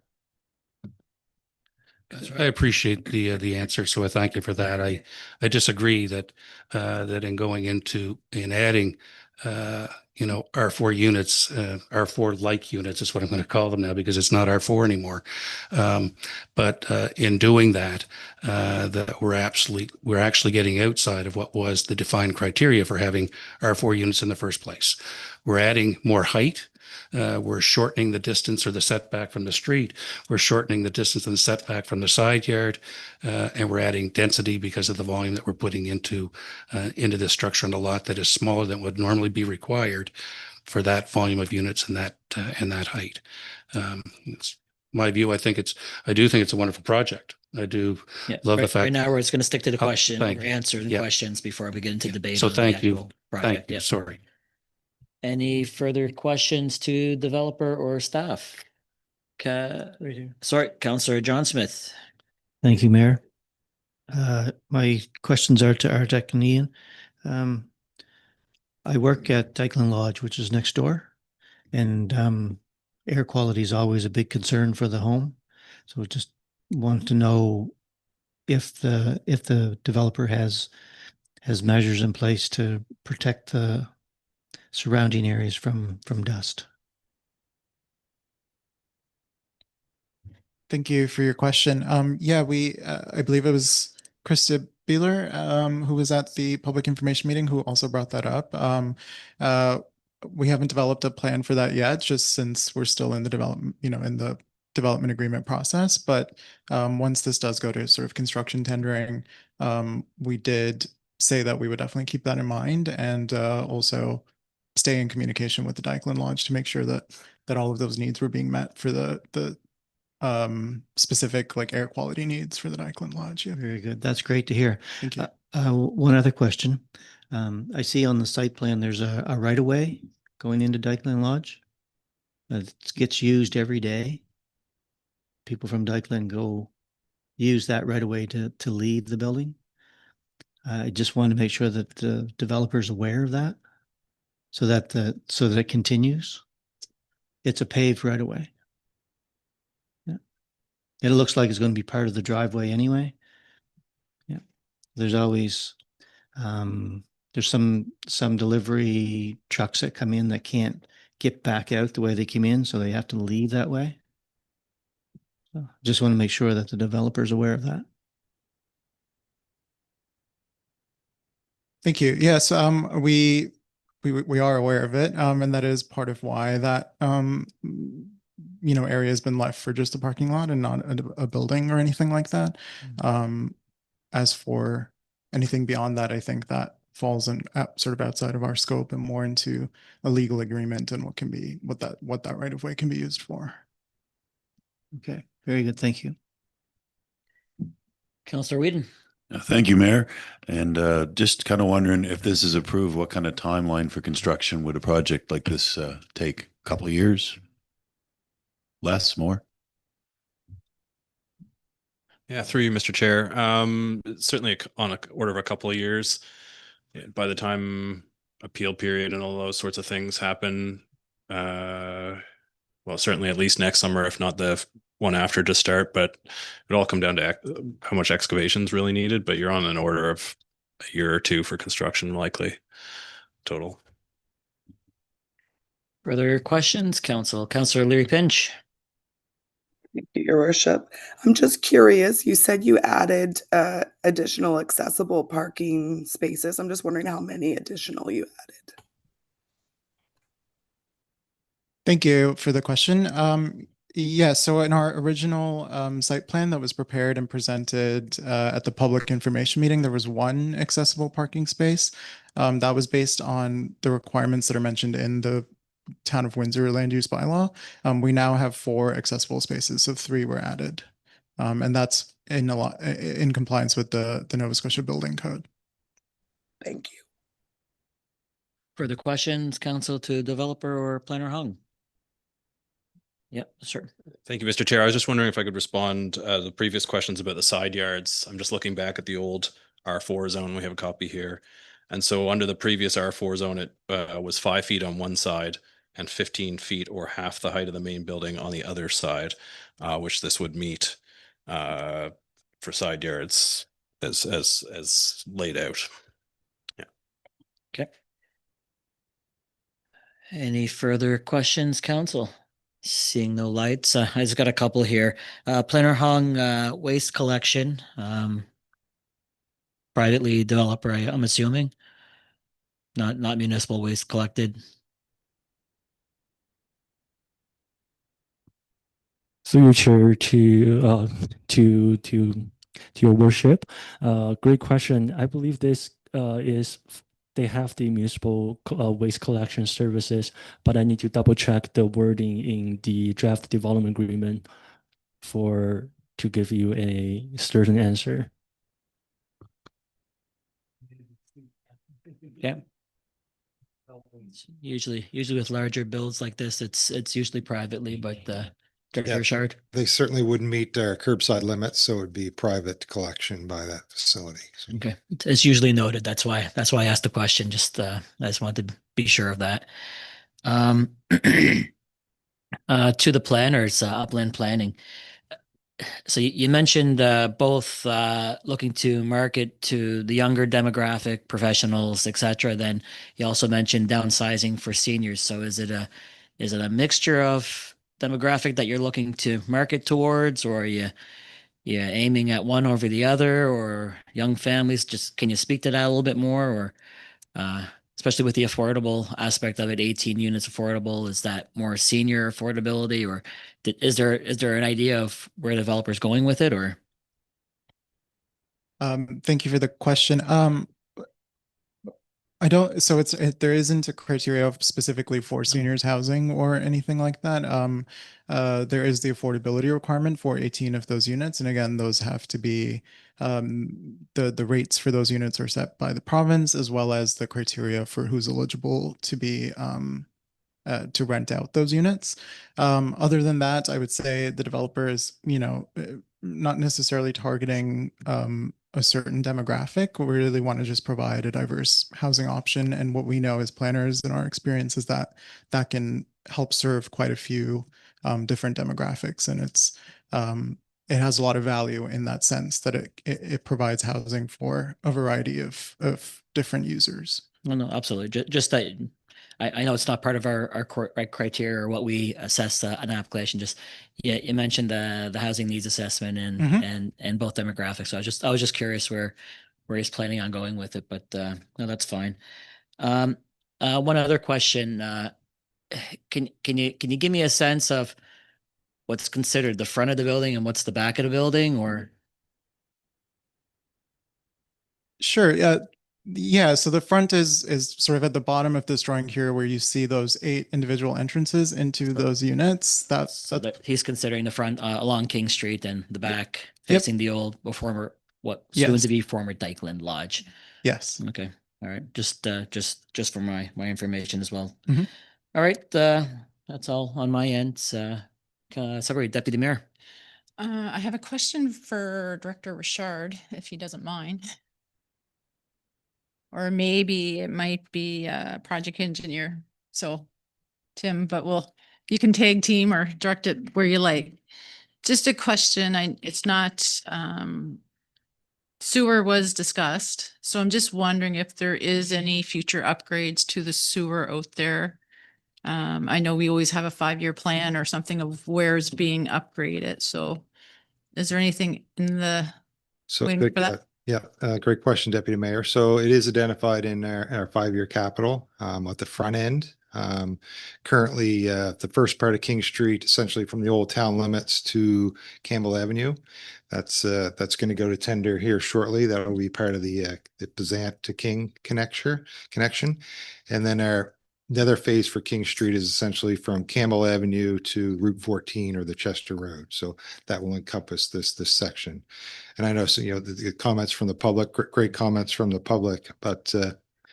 I appreciate the answer, so I thank you for that. I disagree that that in going into adding R4 units, R4 like units is what I'm going to call them now because it's not R4 anymore. But in doing that, that we're actually getting outside of what was the defined criteria for having R4 units in the first place. We're adding more height. We're shortening the distance or the setback from the street. We're shortening the distance and the setback from the side yard, and we're adding density because of the volume that we're putting into this structure on the lot that is smaller than would normally be required for that volume of units and that height. It's my view. I do think it's a wonderful project. I do love the fact. Right now, we're just going to stick to the question or thank you. answer the Yeah. questions before we get into debate. So on the thank you. actual project. Thank you. Yeah. Sorry. Any further questions to developer or staff? Sorry, Councillor John Smith. Thank you, Mayor. My questions are to Artek and Ian. I work at Dykeland Lodge, which is next door, and air quality is always a big concern for the home. So just want to know if the developer has measures in place to protect the surrounding areas from dust. Thank you for your question. Yeah, I believe it was Krista Beeler, who was at the public information meeting, who also brought that up. We haven't developed a plan for that yet, just since we're still in the development agreement process. But once this does go to sort of construction tendering, we did say that we would definitely keep that in mind and also stay in communication with the Dykeland Lodge to make sure that all of those needs were being met for the specific like air quality needs for the Dykeland Lodge. Yeah. Very good. That's great to hear. Thank you. One other question. I see on the site plan there's a right of way going into Dykeland Lodge. It gets used every day. People from Dykeland go use that right of way to leave the building. I just want to make sure that the developer's aware of that, so that it continues. It's a paved right of way. Yeah, it looks like it's going to be part of the driveway anyway. Yeah, there's always there's some delivery trucks that come in that can't get back out the way they came in, so they have to leave that way. So just want to make sure that the developer's aware of that. Thank you. Yes, we are aware of it, and that is part of why that area has been left for just a parking lot and not a building or anything like that. As for anything beyond that, I think that falls in sort of outside of our scope and more into a legal agreement and what that right of way can be used for. Okay, very good. Thank you. Councillor Whedon. Thank you, Mayor. And just kind of wondering, if this is approved, what kind of timeline for construction would a project like this take? A couple of years? Less? More? Yeah, through you, Mr. Chair. Certainly on an order of a couple of years. By the time appeal period and all those sorts of things happen, well, certainly at least next summer, if not the one after to start, but it all come down to how much excavation is really needed, but you're on an order of a year or two for construction likely total. Further questions, council? Councillor Leary Pinch. Thank you, Your Worship. I'm just curious, you said you added additional accessible parking spaces. I'm just wondering how many additional you added. Thank you for the question. Yeah, so in our original site plan that was prepared and presented at the public information meeting, there was one accessible parking space. That was based on the requirements that are mentioned in the Town of Windsor land use bylaw. We now have 4 accessible spaces, so 3 were added. And that's in compliance with the Nova Scotia Building Code. Thank you. Further questions, council to developer or planner Hung? Yep, sure. Thank you, Mr. Chair. I was just wondering if I could respond to the previous questions about the side yards. I'm just looking back at the old R4 zone. We have a copy here. And so under the previous R4 zone, it was 5 feet on one side and 15 feet or half the height of the main building on the other side, which this would meet for side yards as laid out. Yeah. Okay. Any further questions, council? Seeing no lights, I just got a couple here. Planner Hung waste collection, privately developer, I'm assuming. Not municipal waste collected. Through your chair to your worship. Great question. I believe this they have the municipal waste collection services, but I need to double check the wording in the draft development agreement to give you a certain answer. Yeah. Usually with larger builds like this, it's usually privately, but Director Yeah. Richard. They certainly wouldn't meet our curbside limits, so it'd be private collection by that facility. So Okay, it's usually noted. That's why I asked the question. Just I just wanted to be sure of that. To the planners, upland planning. So you mentioned both looking to market to the younger demographic, professionals, etc. Then you also mentioned downsizing for seniors. So is it a mixture of demographic that you're looking to market towards, or are you aiming at one over the other, or young families? Just can you speak to that a little bit more, or especially with the affordable aspect of it, 18 units affordable, is that more senior affordability, or is there an idea of where the developer's going with it, or? Thank you for the question. I don't, so there isn't a criteria specifically for seniors housing or anything like that. There is the affordability requirement for 18 of those units. And again, those have to be, the rates for those units are set by the province, as well as the criteria for who's eligible to be, to rent out those units. Other than that, I would say the developer is, not necessarily targeting, a certain demographic. We really want to just provide a diverse housing option. And what we know as planners in our experience is that can help serve quite a few different demographics. And it has a lot of value in that sense that it provides housing for a variety of different users. No, absolutely. Just that I know it's not part of our criteria or what we assess an application. Just you mentioned the housing needs assessment and both demographics. So I was just curious where he's planning on going with it, but no, that's fine. One other question: can you give me a sense of what's considered the front of the building and what's the back of the building, or? Sure. Yeah, so the front is sort of at the bottom of this drawing here, where you see those 8 individual entrances into those units. That's He's considering the front along King Street, and the back facing the old former soon to be former Dykeland Lodge. Yes. Okay. All right. Just for my information as well. Mhm. All right. That's all on my end. Sorry, Deputy Mayor. I have a question for Director Richard, if he doesn't mind. Or maybe it might be a project engineer. So Tim, but you can tag team or direct it where you like. Just a question. It's not, sewer was discussed. So I'm just wondering if there is any future upgrades to the sewer out there I know we always have a 5-year plan or something of where it's being upgraded. So is there anything in the So, wing good, for that? great question, Deputy Mayor. So it is identified in our 5-year capital at the front end. Currently, the first part of King Street, essentially from the old town limits to Campbell Avenue, that's going to go to tender here shortly. That will be part of the Bezant to King connection, and then the other phase for King Street is essentially from Campbell Avenue to Route 14 or the Chester Road. So that will encompass this section. And I know, so, the comments from the public, great comments from the public, but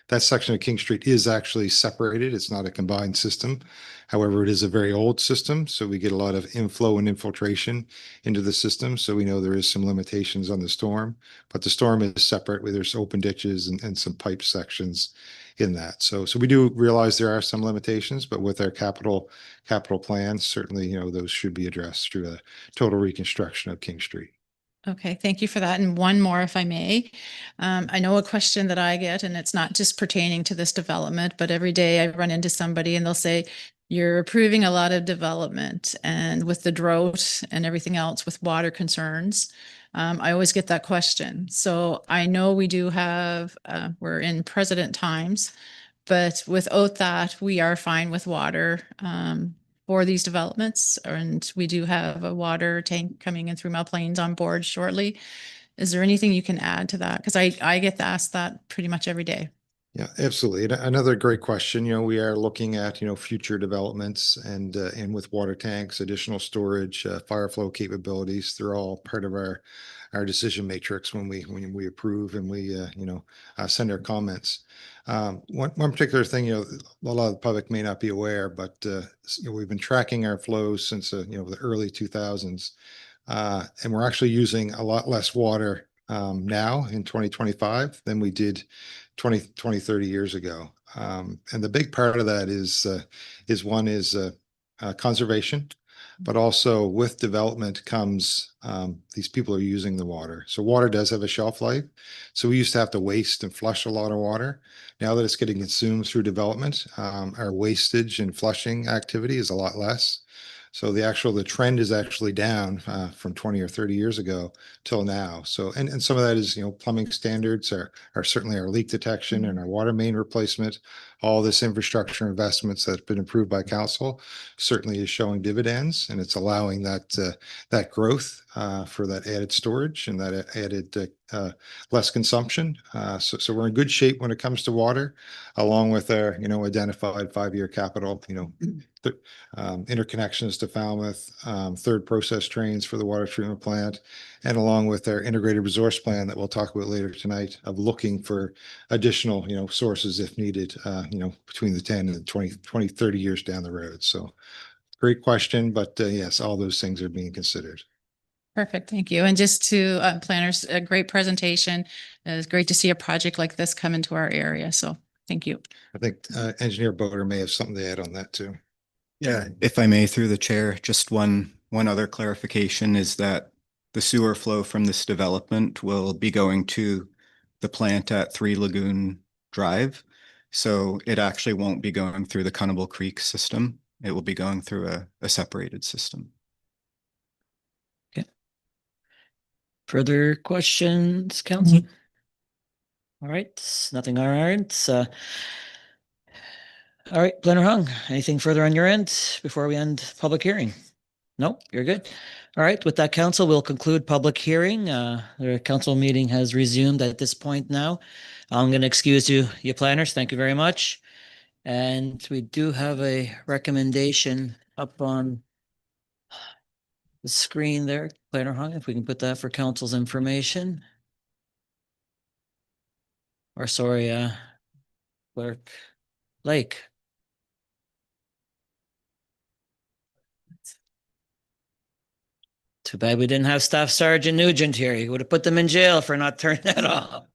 that section of King Street is actually separated. It's not a combined system. However, it is a very old system, so we get a lot of inflow and infiltration into the system. So we know there is some limitations on the storm, but the storm is separate, where there's open ditches and some pipe sections in that. So we do realize there are some limitations, but with our capital plans, certainly, those should be addressed through a total reconstruction of King Street. Okay, thank you for that. And one more, if I may. I know a question that I get, and it's not just pertaining to this development, but every day I run into somebody and they'll say, you're approving a lot of development, and with the drought and everything else with water concerns, I always get that question. So I know we do have, we're in president times, but without that, we are fine with water. For these developments, and we do have a water tank coming in through Mel Plains on board shortly. Is there anything you can add to that? Because I get asked that pretty much every day. Yeah, absolutely. And another great question. We are looking at, future developments and with water tanks, additional storage, fire flow capabilities. They're all part of our decision matrix when we approve and we send our comments. One particular thing, a lot of the public may not be aware, but we've been tracking our flows since the early 2000s, and we're actually using a lot less water now in 2025 than we did 20, 30 years ago. And the big part of that is conservation, but also with development comes these people are using the water. So water does have a shelf life. So we used to have to waste and flush a lot of water. Now that it's getting consumed through development, our wastage and flushing activity is a lot less. So the trend is actually down from 20 or 30 years ago till now. So, and some of that is, plumbing standards are certainly our leak detection and our water main replacement. All this infrastructure investments that's been approved by council certainly is showing dividends, and it's allowing that growth for that added storage and that added less consumption. So we're in good shape when it comes to water, along with our, identified 5-year capital, interconnections to Falmouth, third process trains for the water treatment plant, and along with our integrated resource plan that we'll talk about later tonight of looking for additional, sources if needed, between the 10 and 20, 30 years down the road. So great question, but yes, all those things are being considered. Perfect. Thank you. And just to planners, a great presentation. It's great to see a project like this come into our area. So thank you. I think Engineer Boder may have something to add on that too. Yeah, if I may, through the chair, just one other clarification is that the sewer flow from this development will be going to the plant at 3 Lagoon Drive. So it actually won't be going through the Cunnable Creek system. It will be going through a separated system. Okay. Further questions, council? All right, nothing on our end. All right, Planner Hung, anything further on your end before we end public hearing? Nope, you're good. All right, with that, council, we'll conclude public hearing. The council meeting has resumed at this point now. I'm going to excuse you planners. Thank you very much. And we do have a recommendation up on the screen there, Planner Hung, if we can put that for council's information. Or sorry, Clerk Lake. Too bad we didn't have Staff Sergeant Nugent here. He would have put them in jail for not turning that off.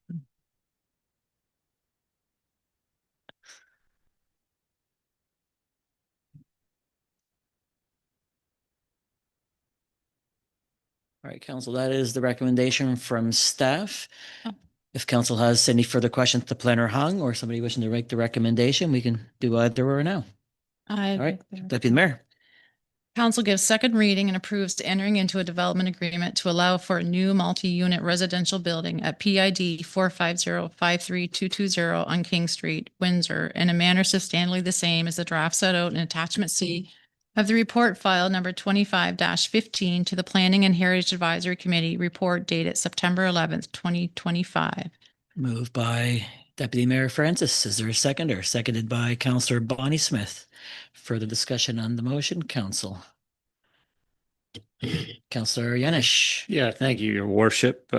All right, council, that is the recommendation from staff. Oh. If council has any further questions to Planner Hung or somebody wishing to make the recommendation, we can do either or now. All right, Deputy Mayor. Council gives second reading and approves entering into a development agreement to allow for a new multi-unit residential building at PID 450-53220 on King Street, Windsor, in a manner substantially the same as the draft set out in attachment C of the report file number 25-15 to the Planning and Heritage Advisory Committee report dated September 11th, 2025. Moved by Deputy Mayor Francis. Is there a seconder? Seconded by Councillor Bonnie Smith. Further discussion on the motion, Council. Councillor Yanish. Yeah, thank you, Your Worship.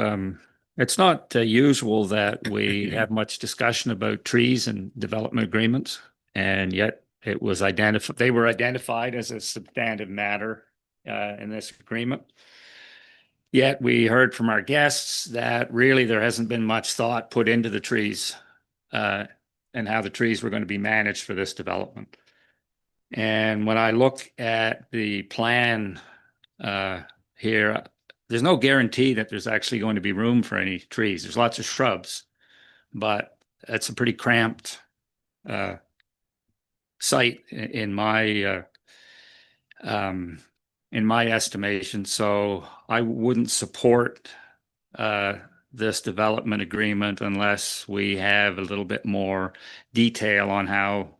It's not usual that we have much discussion about trees and development agreements, and yet it was identified. They were identified as a substantive matter in this agreement. Yet we heard from our guests that really there hasn't been much thought put into the trees and how the trees were going to be managed for this development. And when I look at the plan here, there's no guarantee that there's actually going to be room for any trees. There's lots of shrubs, but it's a pretty cramped site in my estimation. So I wouldn't support this development agreement unless we have a little bit more detail on how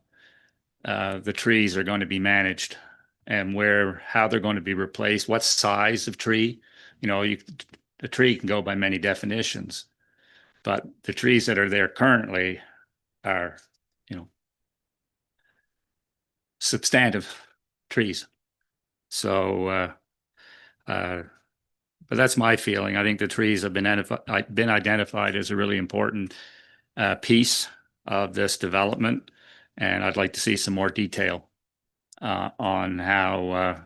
the trees are going to be managed and how they're going to be replaced, what size of tree. You know, the tree can go by many definitions, but the trees that are there currently are, substantive trees. So, but that's my feeling. I think the trees have been identified as a really important piece of this development, and I'd like to see some more detail on how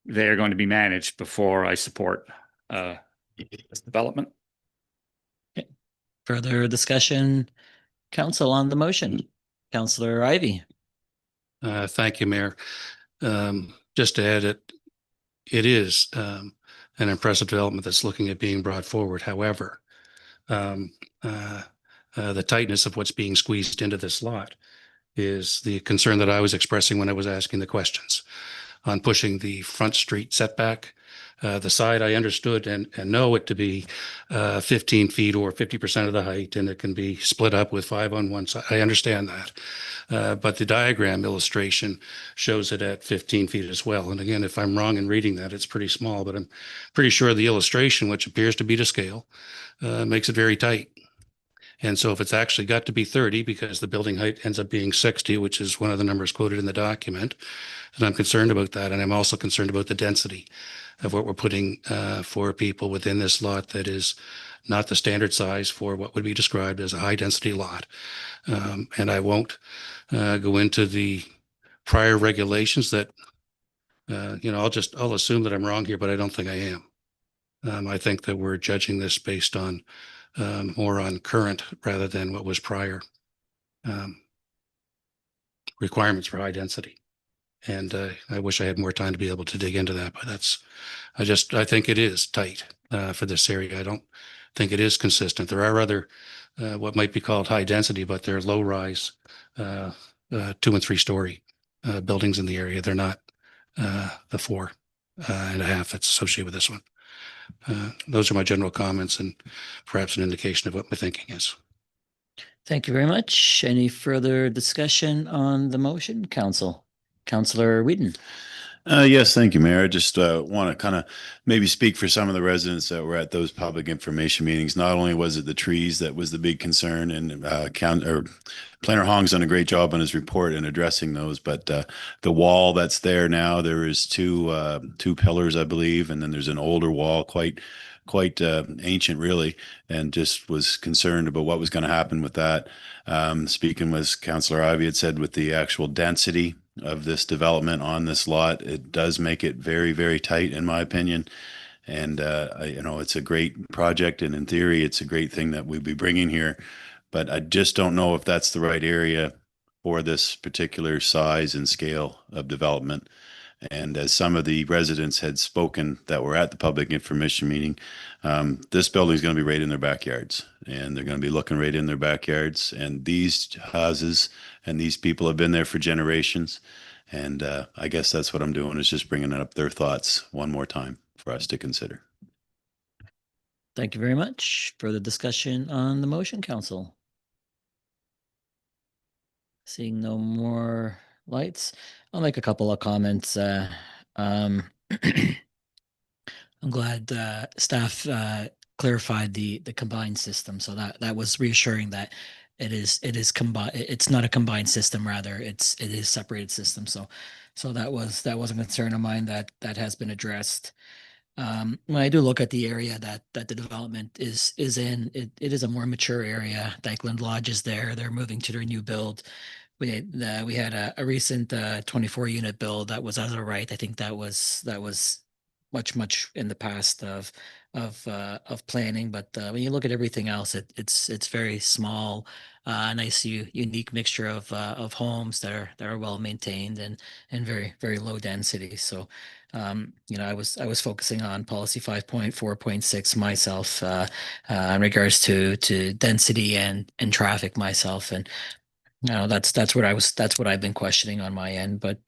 they're going to be managed before I support this development. Okay. Further discussion, Council, on the motion. Councillor Ivey. Thank you, Mayor. Just to add it is an impressive development that's looking at being brought forward. However, the tightness of what's being squeezed into this lot is the concern that I was expressing when I was asking the questions on pushing the front street setback. The side I understood and know it to be 15 feet or 50% of the height, and it can be split up with 5 on one side. I understand that. But the diagram illustration shows it at 15 feet as well. And again, if I'm wrong in reading that, it's pretty small, but I'm pretty sure the illustration, which appears to be to scale, makes it very tight. And so if it's actually got to be 30 because the building height ends up being 60, which is one of the numbers quoted in the document, then I'm concerned about that. And I'm also concerned about the density of what we're putting for people within this lot that is not the standard size for what would be described as a high density lot. And I won't go into the prior regulations that, I'll assume that I'm wrong here, but I don't think I am. I think that we're judging this based on more on current rather than what was prior requirements for high density. And I wish I had more time to be able to dig into that, but I think it is tight for this area. I don't think it is consistent. There are other, what might be called high density, but they're low rise, 2 and 3 story buildings in the area. They're not the 4 and a half that's associated with this one. Those are my general comments and perhaps an indication of what my thinking is. Thank you very much. Any further discussion on the motion, Council? Councillor Whedon. Yes, thank you, Mayor. I just want to kind of maybe speak for some of the residents that were at those public information meetings. Not only was it the trees that was the big concern, and Planner Hong's done a great job on his report in addressing those, but the wall that's there now, there is two pillars, I believe, and then there's an older wall, quite ancient, really, and just was concerned about what was going to happen with that. Speaking with Councillor Ivey, had said with the actual density of this development on this lot, it does make it very, very tight, in my opinion. And it's a great project, and in theory, it's a great thing that we'd be bringing here. But I just don't know if that's the right area for this particular size and scale of development. And as some of the residents had spoken that were at the public information meeting, this building is going to be right in their backyards, and they're going to be looking right in their backyards. And these houses and these people have been there for generations. And I guess that's what I'm doing, is just bringing up their thoughts one more time for us to consider. Thank you very much. Further discussion on the motion, council? Seeing no more lights, I'll make a couple of comments. I'm glad staff clarified the combined system, so that was reassuring that it is combined. It's not a combined system, rather it is separated system. So that was a concern of mine that has been addressed. When I do look at the area that the development is in, it is a more mature area. Dykeland Lodge is there. They're moving to their new build. We had a recent 24 unit build that was as a right. I think that was much in the past of planning. But when you look at everything else, it's very small, nice unique mixture of homes that are well maintained and very very low density. So I was focusing on policy 5.4.6 myself in regards to density and traffic myself, and that's what I've been questioning on my end. But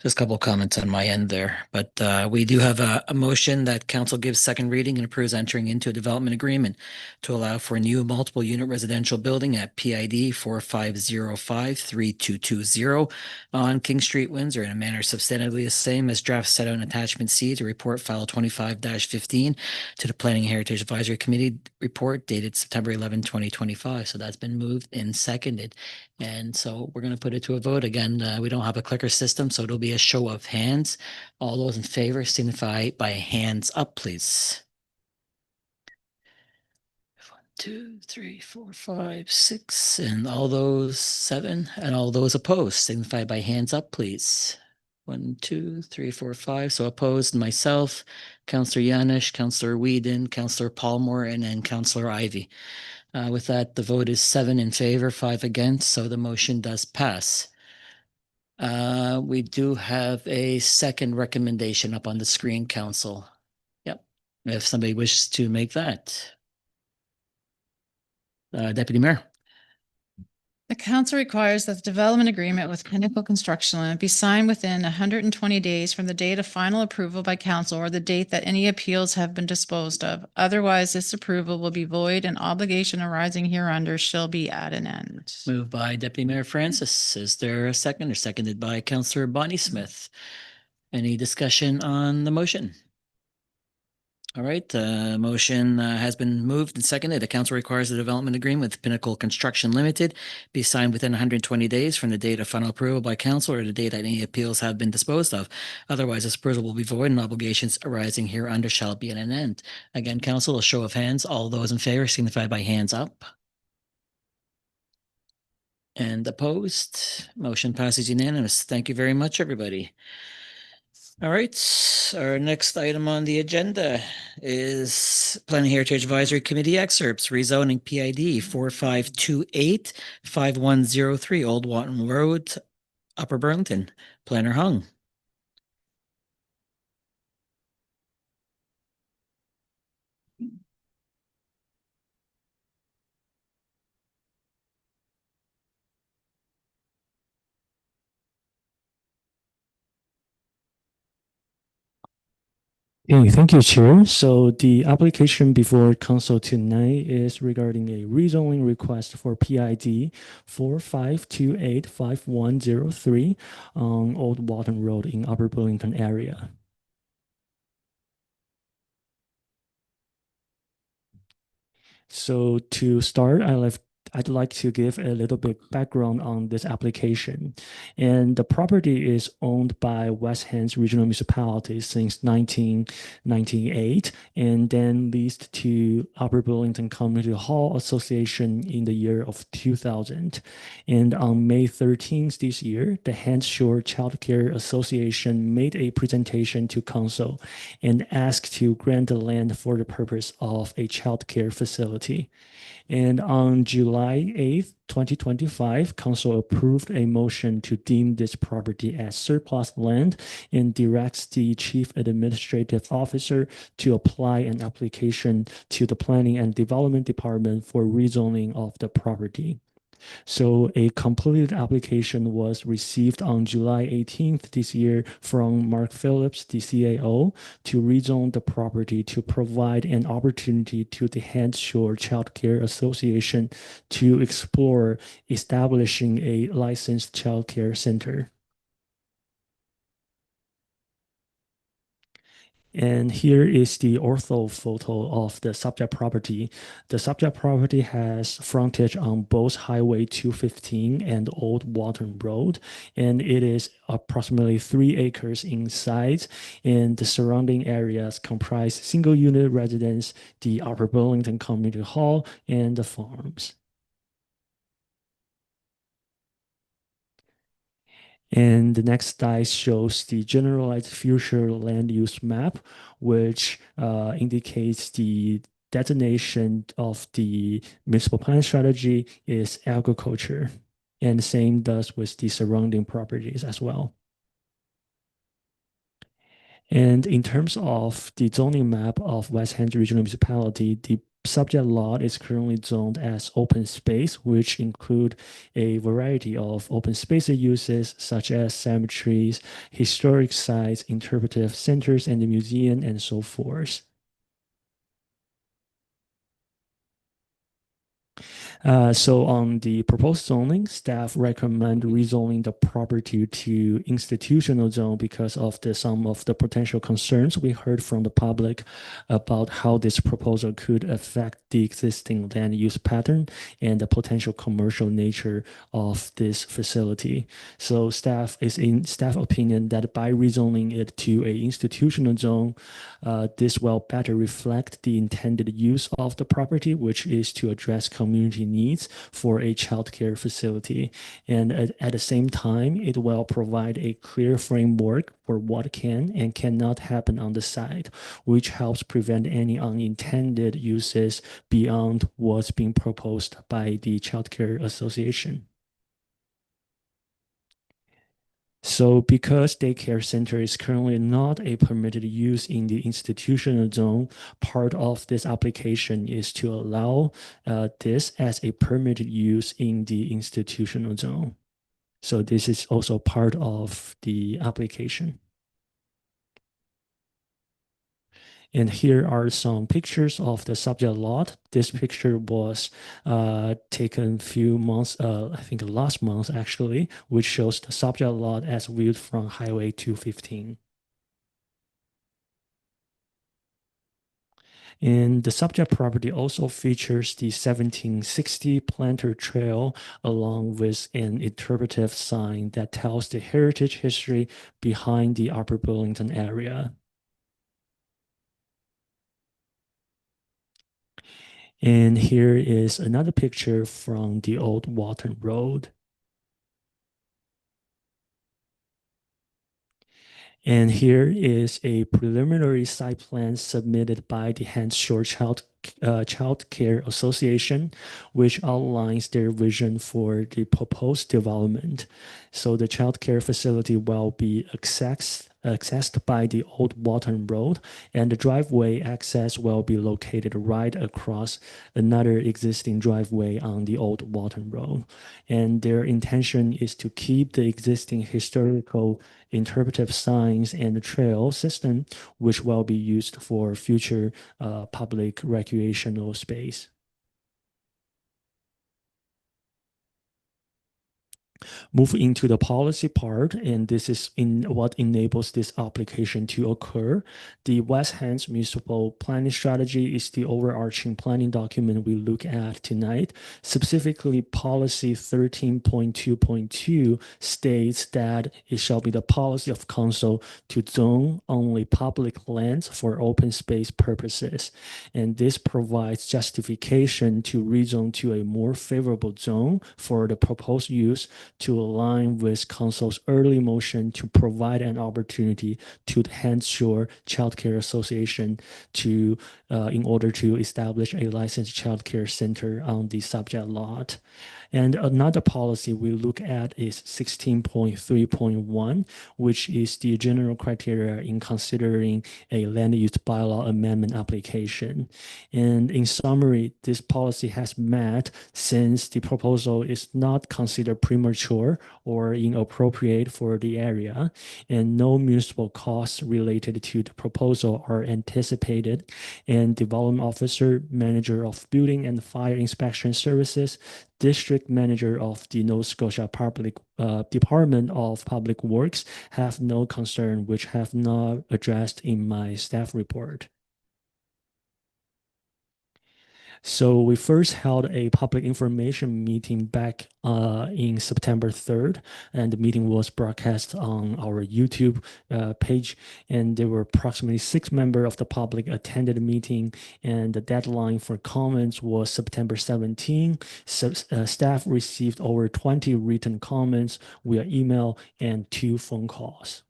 just a couple of comments on my end there. But we do have a motion that council gives second reading and approves entering into a development agreement to allow for a new multiple unit residential building at PID 45053220 on King Street, Windsor, in a manner substantively the same as draft set out in attachment C to report file 25-15 to the Planning and Heritage Advisory Committee report dated September 11, 2025. So that's been moved and seconded. And so we're going to put it to a vote. Again, we don't have a clicker system, so it'll be a show of hands. All those in favor signify by hands up, please. 1, 2, 3, 4, 5, 6, and all those 7, and all those opposed signify by hands up, please. 1, 2, 3, 4, 5. So opposed, myself, Councillor Yanish, Councillor Whedon, Councillor Palmore, and then Councillor Ivey. With that, the vote is 7 in favor, 5 against, so the motion does pass. We do have a second recommendation up on the screen, council. Yep, if somebody wishes to make that. Deputy Mayor. The council requires that the development agreement with Pinnacle Construction Limited be signed within 120 days from the date of final approval by council or the date that any appeals have been disposed of. Otherwise, this approval will be void and obligation arising hereunder shall be at an end. Moved by Deputy Mayor Francis. Is there a second, or seconded by Councillor Bonnie Smith? Any discussion on the motion? All right, the motion has been moved and seconded. The council requires the development agreement with Pinnacle Construction Limited be signed within 120 days from the date of final approval by council or the date that any appeals have been disposed of. Otherwise, this approval will be void and obligations arising hereunder shall be at an end. Again, council, a show of hands. All those in favor signify by hands up. And opposed? Motion passes unanimous. Thank you very much, everybody. All right, our next item on the agenda is Planning Heritage Advisory Committee excerpts, rezoning PID 4528-5103 Old Watton Road, Upper Burlington. Planner Hung. Okay, thank you, Chair. So the application before council tonight is regarding a rezoning request for PID 4528-5103 on Old Watton Road in Upper Burlington area. So to start, I'd like to give a little bit background on this application. And the property is owned by West Hants Regional Municipality since 1998, and then leased to Upper Burlington Community Hall Association in the year of 2000. And on May 13th this year, the Hants Shore Child Care Association made a presentation to council and asked to grant the land for the purpose of a child care facility. And on July July 8th, 2025, Council approved a motion to deem this property as surplus land and directs the Chief Administrative Officer to apply an application to the Planning and Development Department for rezoning of the property. So a completed application was received on July 18th this year from Mark Phillips, the CAO, to rezone the property to provide an opportunity to the Hands Shore Child Care Association to explore establishing a licensed child care center. And here is the ortho photo of the subject property. The subject property has frontage on both Highway 215 and Old Walton Road, and it is approximately 3 acres in size, and the surrounding areas comprise single-unit residence, the Upper Burlington Community Hall, and the farms. And the next slide shows the generalized future land use map, which indicates the designation of the municipal plan strategy is agriculture. And the same does with the surrounding properties as well. And in terms of the zoning map of West Haines Regional Municipality, the subject lot is currently zoned as open space, which include a variety of open space uses such as cemeteries, historic sites, interpretive centers, and the museum, and so forth. So on the proposed zoning, staff recommend rezoning the property to institutional zone because of some of the potential concerns we heard from the public about how this proposal could affect the existing land use pattern and the potential commercial nature of this facility. So staff is in staff opinion that by rezoning it to a institutional zone, this will better reflect the intended use of the property, which is to address community needs for a childcare facility. And at the same time, it will provide a clear framework for what can and cannot happen on the site, which helps prevent any unintended uses beyond what's being proposed by the Childcare Association. So because daycare center is currently not a permitted use in the institutional zone, part of this application is to allow this as a permitted use in the institutional zone. So this is also part of the application. And here are some pictures of the subject lot. This picture was taken a few months, I think last month actually, which shows the subject lot as viewed from Highway 215. And the subject property also features the 1760 planter trail along with an interpretive sign that tells the heritage history behind the Upper Burlington area. And here is another picture from the Old Walton Road. And here is a preliminary site plan submitted by the Hands Shore Child Care Association, which outlines their vision for the proposed development. So the child care facility will be accessed by the Old Walton Road, and the driveway access will be located right across another existing driveway on the Old Walton Road. And their intention is to keep the existing historical interpretive signs and the trail system, which will be used for future public recreational space. Move into the policy part, and this is in what enables this application to occur. The West Haines Municipal Planning Strategy is the overarching planning document we look at tonight. Specifically, policy 13.2.2 states that it shall be the policy of council to zone only public lands for open space purposes. And this provides justification to rezone to a more favorable zone for the proposed use to align with council's early motion to provide an opportunity to the Hands Shore Child Care Association to in order to establish a licensed child care center on the subject lot. And another policy we look at is 16.3.1, which is the general criteria in considering a land use bylaw amendment application. And in summary, this policy has met since the proposal is not considered premature or inappropriate for the area, and no municipal costs related to the proposal are anticipated. And development officer, manager of building and fire inspection services, district manager of the Nova Scotia Public Department of Public Works have no concern, which have not addressed in my staff report. So we first held a public information meeting back in September 3rd, and the meeting was broadcast on our YouTube page, and there were approximately 6 members of the public attended the meeting, and the deadline for comments was September 17. So, staff received over 20 written comments via email and 2 phone calls.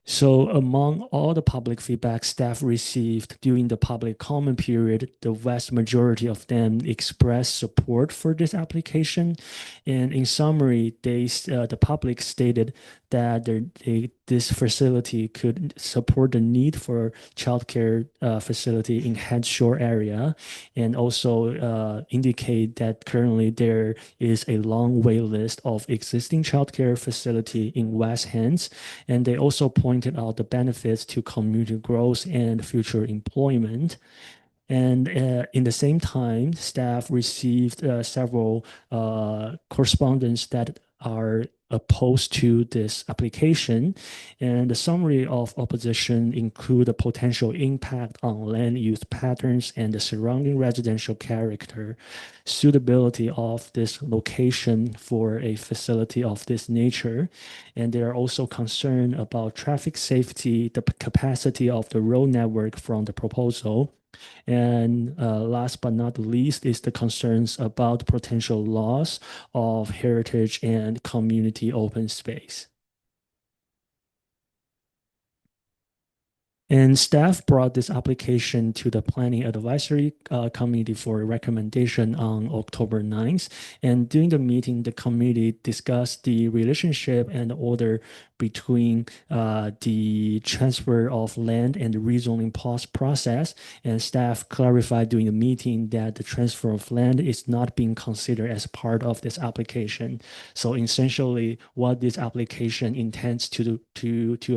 So among all the public feedback staff received during the public comment period, the vast majority of them expressed support for this application. And in summary, the public stated that this facility could support the need for childcare facility in Hands Shore area, and also indicate that currently there is a long wait list of existing childcare facility in West Hands, and they also pointed out the benefits to community growth and future employment. And in the same time, staff received several correspondence that are opposed to this application. And the summary of opposition include the potential impact on land use patterns and the surrounding residential character, suitability of this location for a facility of this nature. And they are also concerned about traffic safety, the capacity of the road network from the proposal. And last but not least is the concerns about potential loss of heritage and community open space. And staff brought this application to the Planning Advisory Committee for recommendation on October 9th. And during the meeting, the committee discussed the relationship and order between the transfer of land and the rezoning process. And staff clarified during the meeting that the transfer of land is not being considered as part of this application. So essentially, what this application intends to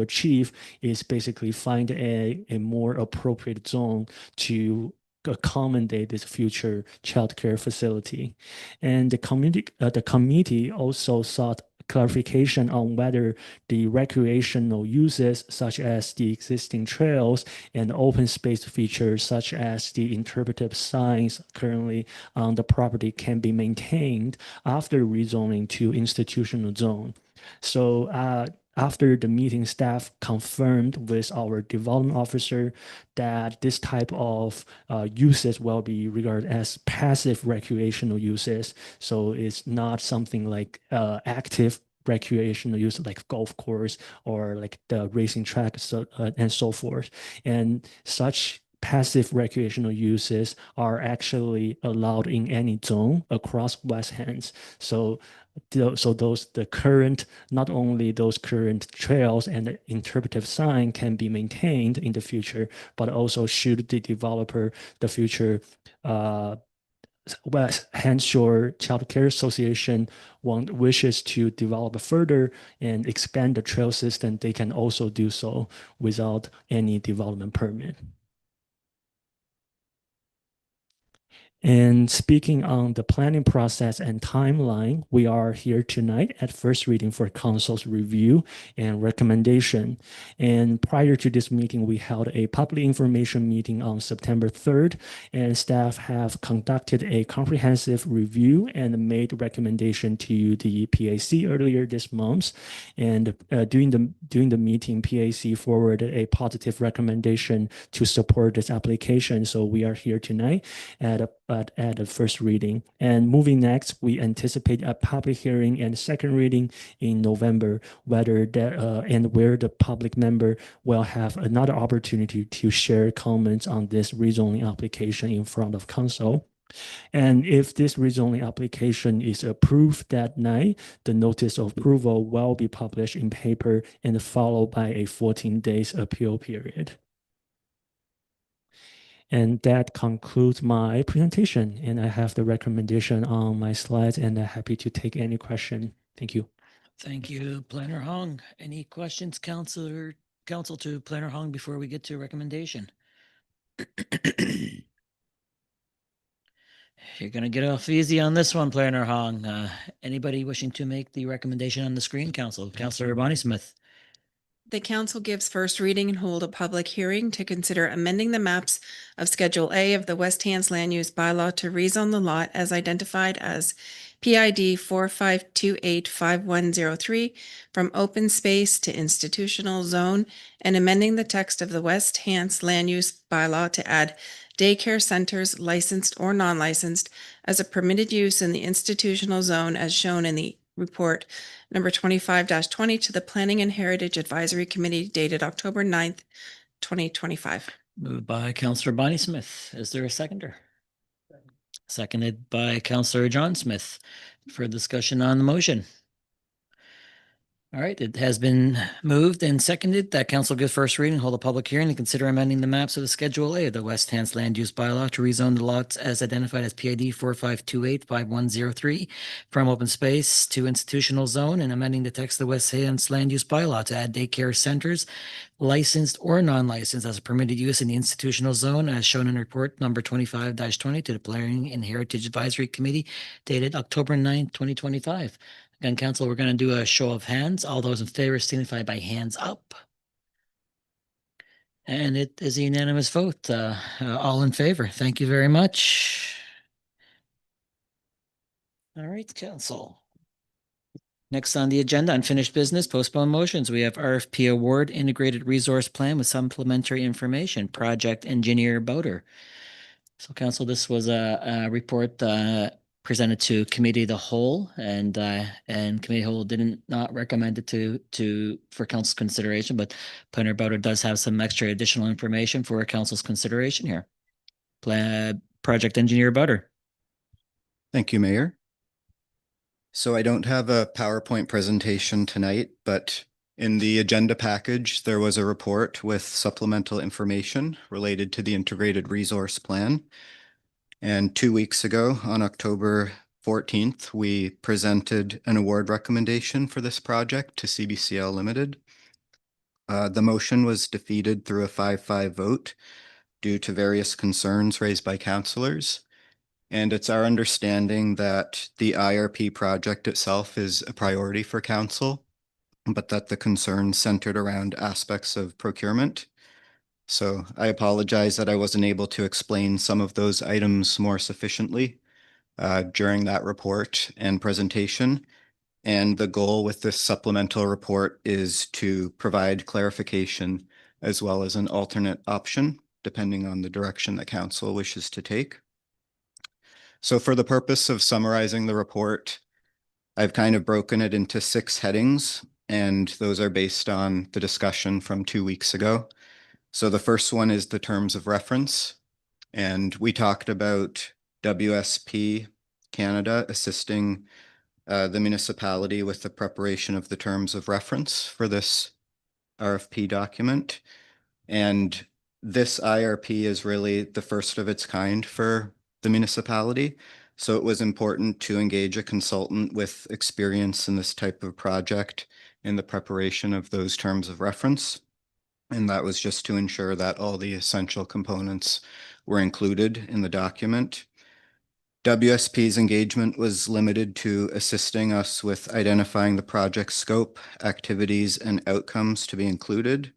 achieve is basically find a more appropriate zone to accommodate this future childcare facility. And the committee also sought clarification on whether the recreational uses such as the existing trails and open space features such as the interpretive signs currently on the property can be maintained after rezoning to institutional zone. So after the meeting, staff confirmed with our development officer that this type of uses will be regarded as passive recreational uses. So it's not something like active recreational use like golf course or like the racing track and so forth. And such passive recreational uses are actually allowed in any zone across West Hands. So not only those current trails and the interpretive sign can be maintained in the future, but also should the developer, the future West Hands Shore Child Care Association wishes to develop further and expand the trail system, they can also do so without any development permit. And speaking on the planning process and timeline, we are here tonight at first reading for council's review and recommendation. And prior to this meeting, we held a public information meeting on September 3rd, and staff have conducted a comprehensive review and made recommendation to the PAC earlier this month. And during the meeting, PAC forwarded a positive recommendation to support this application. So we are here tonight at at the first reading. And moving next, we anticipate a public hearing and second reading in November, whether there and where the public member will have another opportunity to share comments on this rezoning application in front of council. And if this rezoning application is approved that night, the notice of approval will be published in paper and followed by a 14 days appeal period. And that concludes my presentation. And I have the recommendation on my slides and I'm happy to take any question. Thank you. Thank you, Planner Hong. Any questions, council to Planner Hong before we get to recommendation? You're gonna get off easy on this one, Planner Hong. Anybody wishing to make the recommendation on the screen, Councilor Bonnie Smith? The council gives first reading and hold a public hearing to consider amending the maps of Schedule A of the West Hants Land Use Bylaw to rezone the lot as identified as PID 45285103 from open space to institutional zone and amending the text of the West Hants Land Use Bylaw to add daycare centers, licensed or non-licensed, as a permitted use in the institutional zone as shown in the report number 25-20 to the Planning and Heritage Advisory Committee dated October 9th, 2025. Moved by Councilor Bonnie Smith. Is there a seconder? Seconded by Councilor John Smith. For discussion on the motion. All right, it has been moved and seconded that council give first reading, hold a public hearing, and consider amending the maps of the Schedule A of the West Hants Land Use Bylaw to rezone the lots as identified as PID 45285103 from open space to institutional zone and amending the text of the West Hants Land Use Bylaw to add daycare centers, licensed or non-licensed, as a permitted use in the institutional zone as shown in report number 25-20 to the Planning and Heritage Advisory Committee dated October 9th, 2025. Again, council, we're going to do a show of hands. All those in favor signify by hands up. And it is a unanimous vote. All in favor. Thank you very much. All right, council. Next on the agenda, unfinished business, postponed motions. We have RFP award integrated resource plan with supplementary information, project engineer Boder. So council, this was a report presented to committee of the whole, and committee of the whole didn't not recommend it for council's consideration, but Planner Boder does have some extra additional information for council's consideration here. Project engineer Boder. Thank you, Mayor. So I don't have a PowerPoint presentation tonight, but in the agenda package, there was a report with supplemental information related to the integrated resource plan. And 2 weeks ago, on October 14th, we presented an award recommendation for this project to CBCL Limited. The motion was defeated through a 5-5 vote due to various concerns raised by councillors. And it's our understanding that the IRP project itself is a priority for council, but that the concerns centered around aspects of procurement. So I apologize that I wasn't able to explain some of those items more sufficiently during that report and presentation. And the goal with this supplemental report is to provide clarification as well as an alternate option, depending on the direction that council wishes to take. So for the purpose of summarizing the report, I've kind of broken it into 6 headings, and those are based on the discussion from 2 weeks ago. So the first one is the terms of reference, and we talked about WSP Canada assisting the municipality with the preparation of the terms of reference for this RFP document. And this IRP is really the first of its kind for the municipality. So it was important to engage a consultant with experience in this type of project in the preparation of those terms of reference. And that was just to ensure that all the essential components were included in the document. WSP's engagement was limited to assisting us with identifying the project scope, activities, and outcomes to be included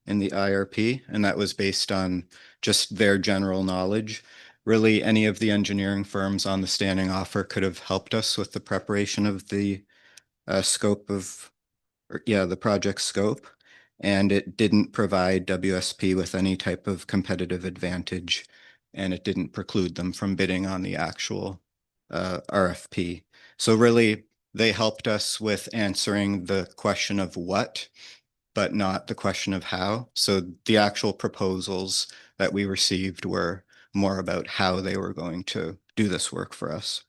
in the IRP, and that was based on just their general knowledge. Really, any of the engineering firms on the standing offer could have helped us with the preparation of the the project scope, and it didn't provide WSP with any type of competitive advantage and it didn't preclude them from bidding on the actual RFP. So really, they helped us with answering the question of what, but not the question of how. So the actual proposals that we received were more about how they were going to do this work for us.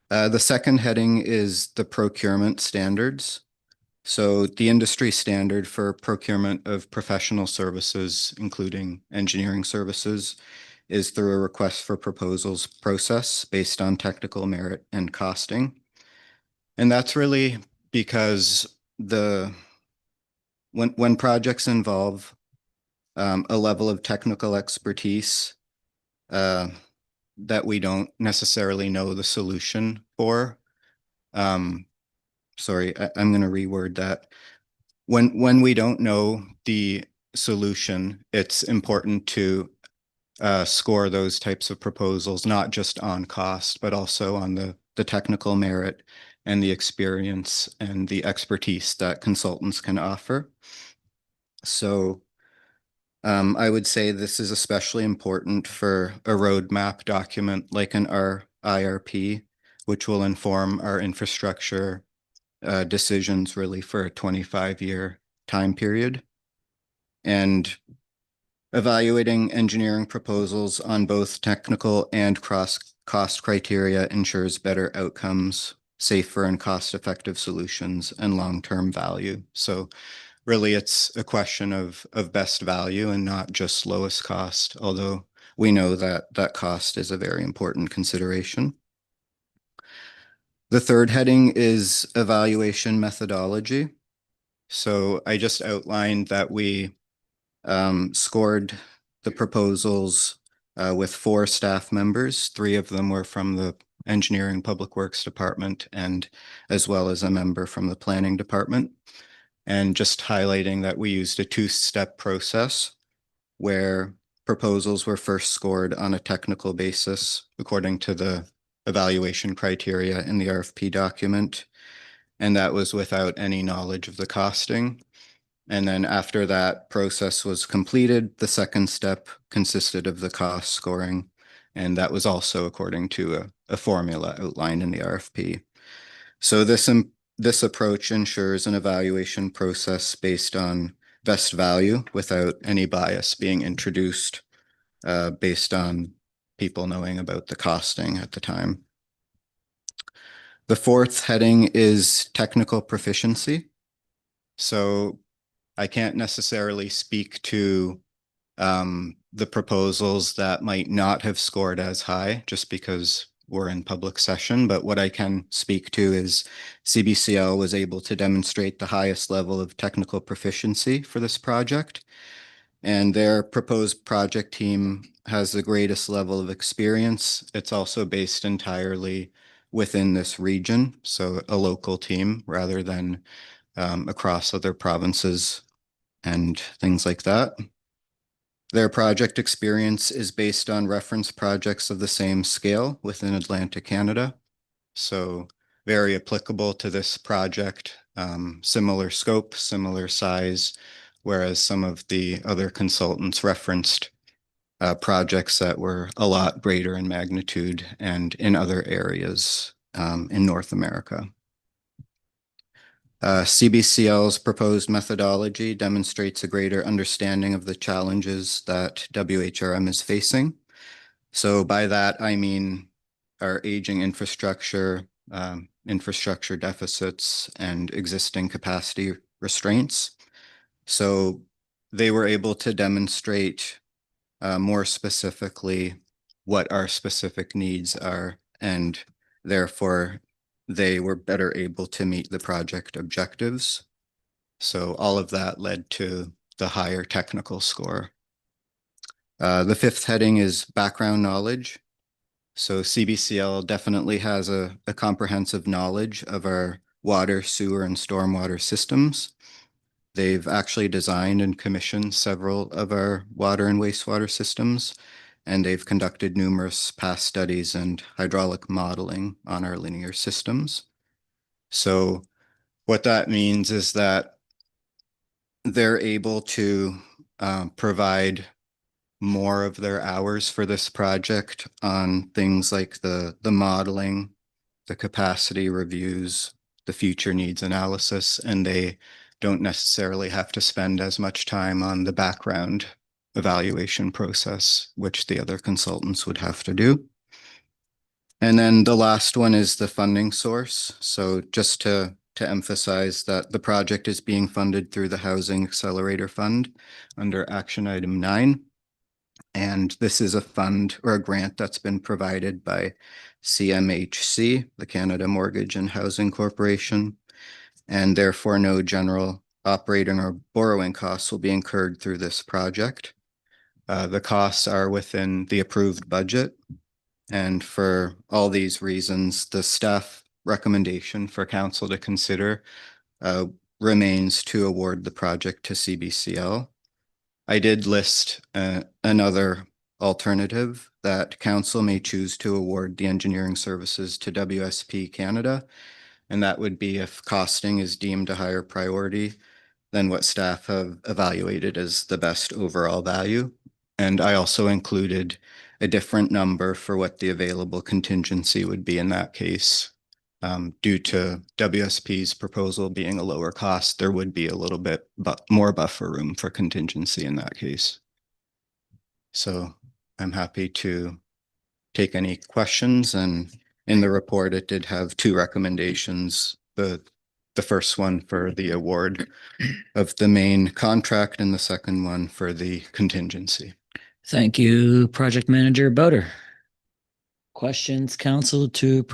The second heading is the procurement standards. So the industry standard for procurement of professional services, including engineering services, is through a request for proposals process based on technical merit and costing. And that's really because when projects involve a level of technical expertise that we don't necessarily know the solution for. Sorry, I'm going to reword that. When we don't know the solution, it's important to score those types of proposals, not just on cost, but also on the technical merit and the experience and the expertise that consultants can offer. So I would say this is especially important for a roadmap document like an IRP, which will inform our infrastructure decisions really for a 25-year time period. And evaluating engineering proposals on both technical and cost criteria ensures better outcomes, safer and cost-effective solutions, and long-term value. So really, it's a question of best value and not just lowest cost, although we know that that cost is a very important consideration. The third heading is evaluation methodology. So I just outlined that we scored the proposals with 4 staff members. 3 of them were from the Engineering Public Works Department, and as well as a member from the Planning Department. And just highlighting that we used a 2-step process where proposals were first scored on a technical basis according to the evaluation criteria in the RFP document. And that was without any knowledge of the costing. And then after that process was completed, the second step consisted of the cost scoring. And that was also according to a formula outlined in the RFP. So this approach ensures an evaluation process based on best value without any bias being introduced based on people knowing about the costing at the time. The fourth heading is technical proficiency. So I can't necessarily speak to the proposals that might not have scored as high just because we're in public session, but what I can speak to is CBCL was able to demonstrate the highest level of technical proficiency for this project. And their proposed project team has the greatest level of experience. It's also based entirely within this region, so a local team rather than across other provinces and things like that. Their project experience is based on reference projects of the same scale within Atlantic Canada. So very applicable to this project, similar scope, similar size, whereas some of the other consultants referenced projects that were a lot greater in magnitude and in other areas in North America. CBCL's proposed methodology demonstrates a greater understanding of the challenges that WHRM is facing. So by that, I mean our aging infrastructure, infrastructure deficits, and existing capacity restraints. So they were able to demonstrate more specifically what our specific needs are, and therefore they were better able to meet the project objectives. So all of that led to the higher technical score. The fifth heading is background knowledge. So CBCL definitely has a comprehensive knowledge of our water, sewer, and stormwater systems. They've actually designed and commissioned several of our water and wastewater systems, and they've conducted numerous past studies and hydraulic modeling on our linear systems. So what that means is that they're able to provide more of their hours for this project on things like the modeling, the capacity reviews, the future needs analysis, and they don't necessarily have to spend as much time on the background evaluation process, which the other consultants would have to do. And then the last one is the funding source. So just to emphasize that the project is being funded through the Housing Accelerator Fund under Action Item 9. And this is a fund or a grant that's been provided by CMHC, the Canada Mortgage and Housing Corporation, and therefore no general operating or borrowing costs will be incurred through this project. The costs are within the approved budget. And for all these reasons, the staff recommendation for council to consider remains to award the project to CBCL. I did list another alternative that council may choose to award the engineering services to WSP Canada. And that would be if costing is deemed a higher priority than what staff have evaluated as the best overall value. And I also included a different number for what the available contingency would be in that case. Due to WSP's proposal being a lower cost, there would be a little bit more buffer room for contingency in that case. So I'm happy to take any questions, and in the report, it did have 2 recommendations. The first one for the award of the main contract and the second one for the contingency. Thank you, Project Manager Boder. Questions, council to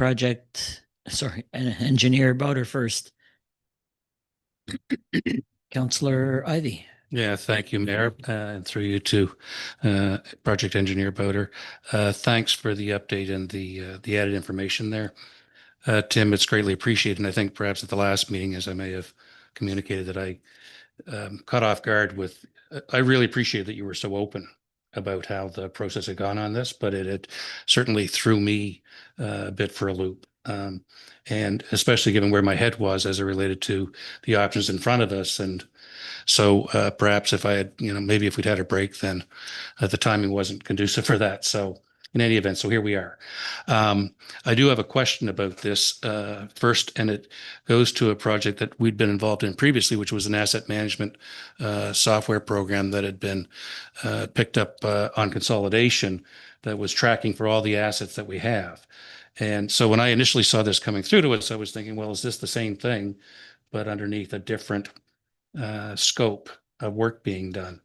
Engineer Boder first. Councillor Ivy. Yeah, thank you, Mayor, and through you to Project Engineer Boder. Thanks for the update and the added information there. Tim, it's greatly appreciated. And I think perhaps at the last meeting, as I may have communicated, that I caught off guard with, I really appreciate that you were so open about how the process had gone on this, but it certainly threw me a bit for a loop. And especially given where my head was as it related to the options in front of us. And so perhaps if I had, maybe if we'd had a break, then the timing wasn't conducive for that. So in any event, so here we are. I do have a question about this first, and it goes to a project that we'd been involved in previously, which was an asset management software program that had been picked up on consolidation that was tracking for all the assets that we have. And so when I initially saw this coming through to us, I was thinking, well, is this the same thing, but underneath a different scope of work being done?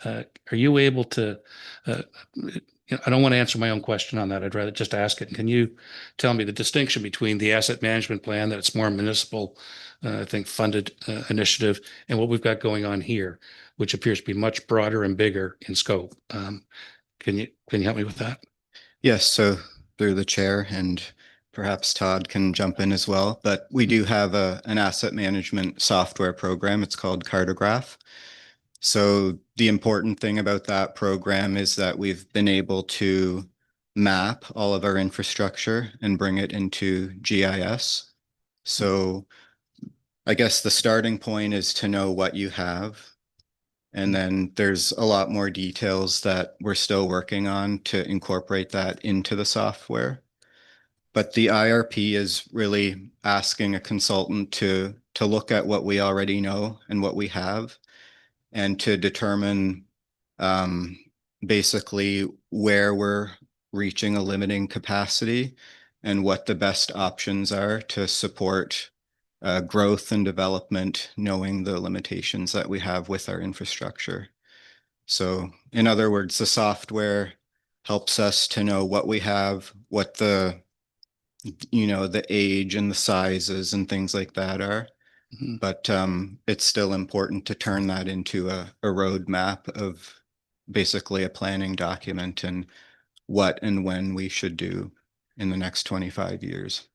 Are you able to, I don't want to answer my own question on that. I'd rather just ask it. Can you tell me the distinction between the asset management plan, that it's more municipal, I think, funded initiative, and what we've got going on here, which appears to be much broader and bigger in scope? Can you help me with that? Yes, so through the chair, and perhaps Todd can jump in as well, but we do have an asset management software program. It's called Cartograph. So the important thing about that program is that we've been able to map all of our infrastructure and bring it into GIS. So I guess the starting point is to know what you have. And then there's a lot more details that we're still working on to incorporate that into the software. But the IRP is really asking a consultant to look at what we already know and what we have, and to determine basically where we're reaching a limiting capacity and what the best options are to support growth and development, knowing the limitations that we have with our infrastructure. So in other words, the software helps us to know what we have, what the age and the sizes and things like that are. Mm-hmm. But it's still important to turn that into a roadmap of basically a planning document and what and when we should do in the next 25 years.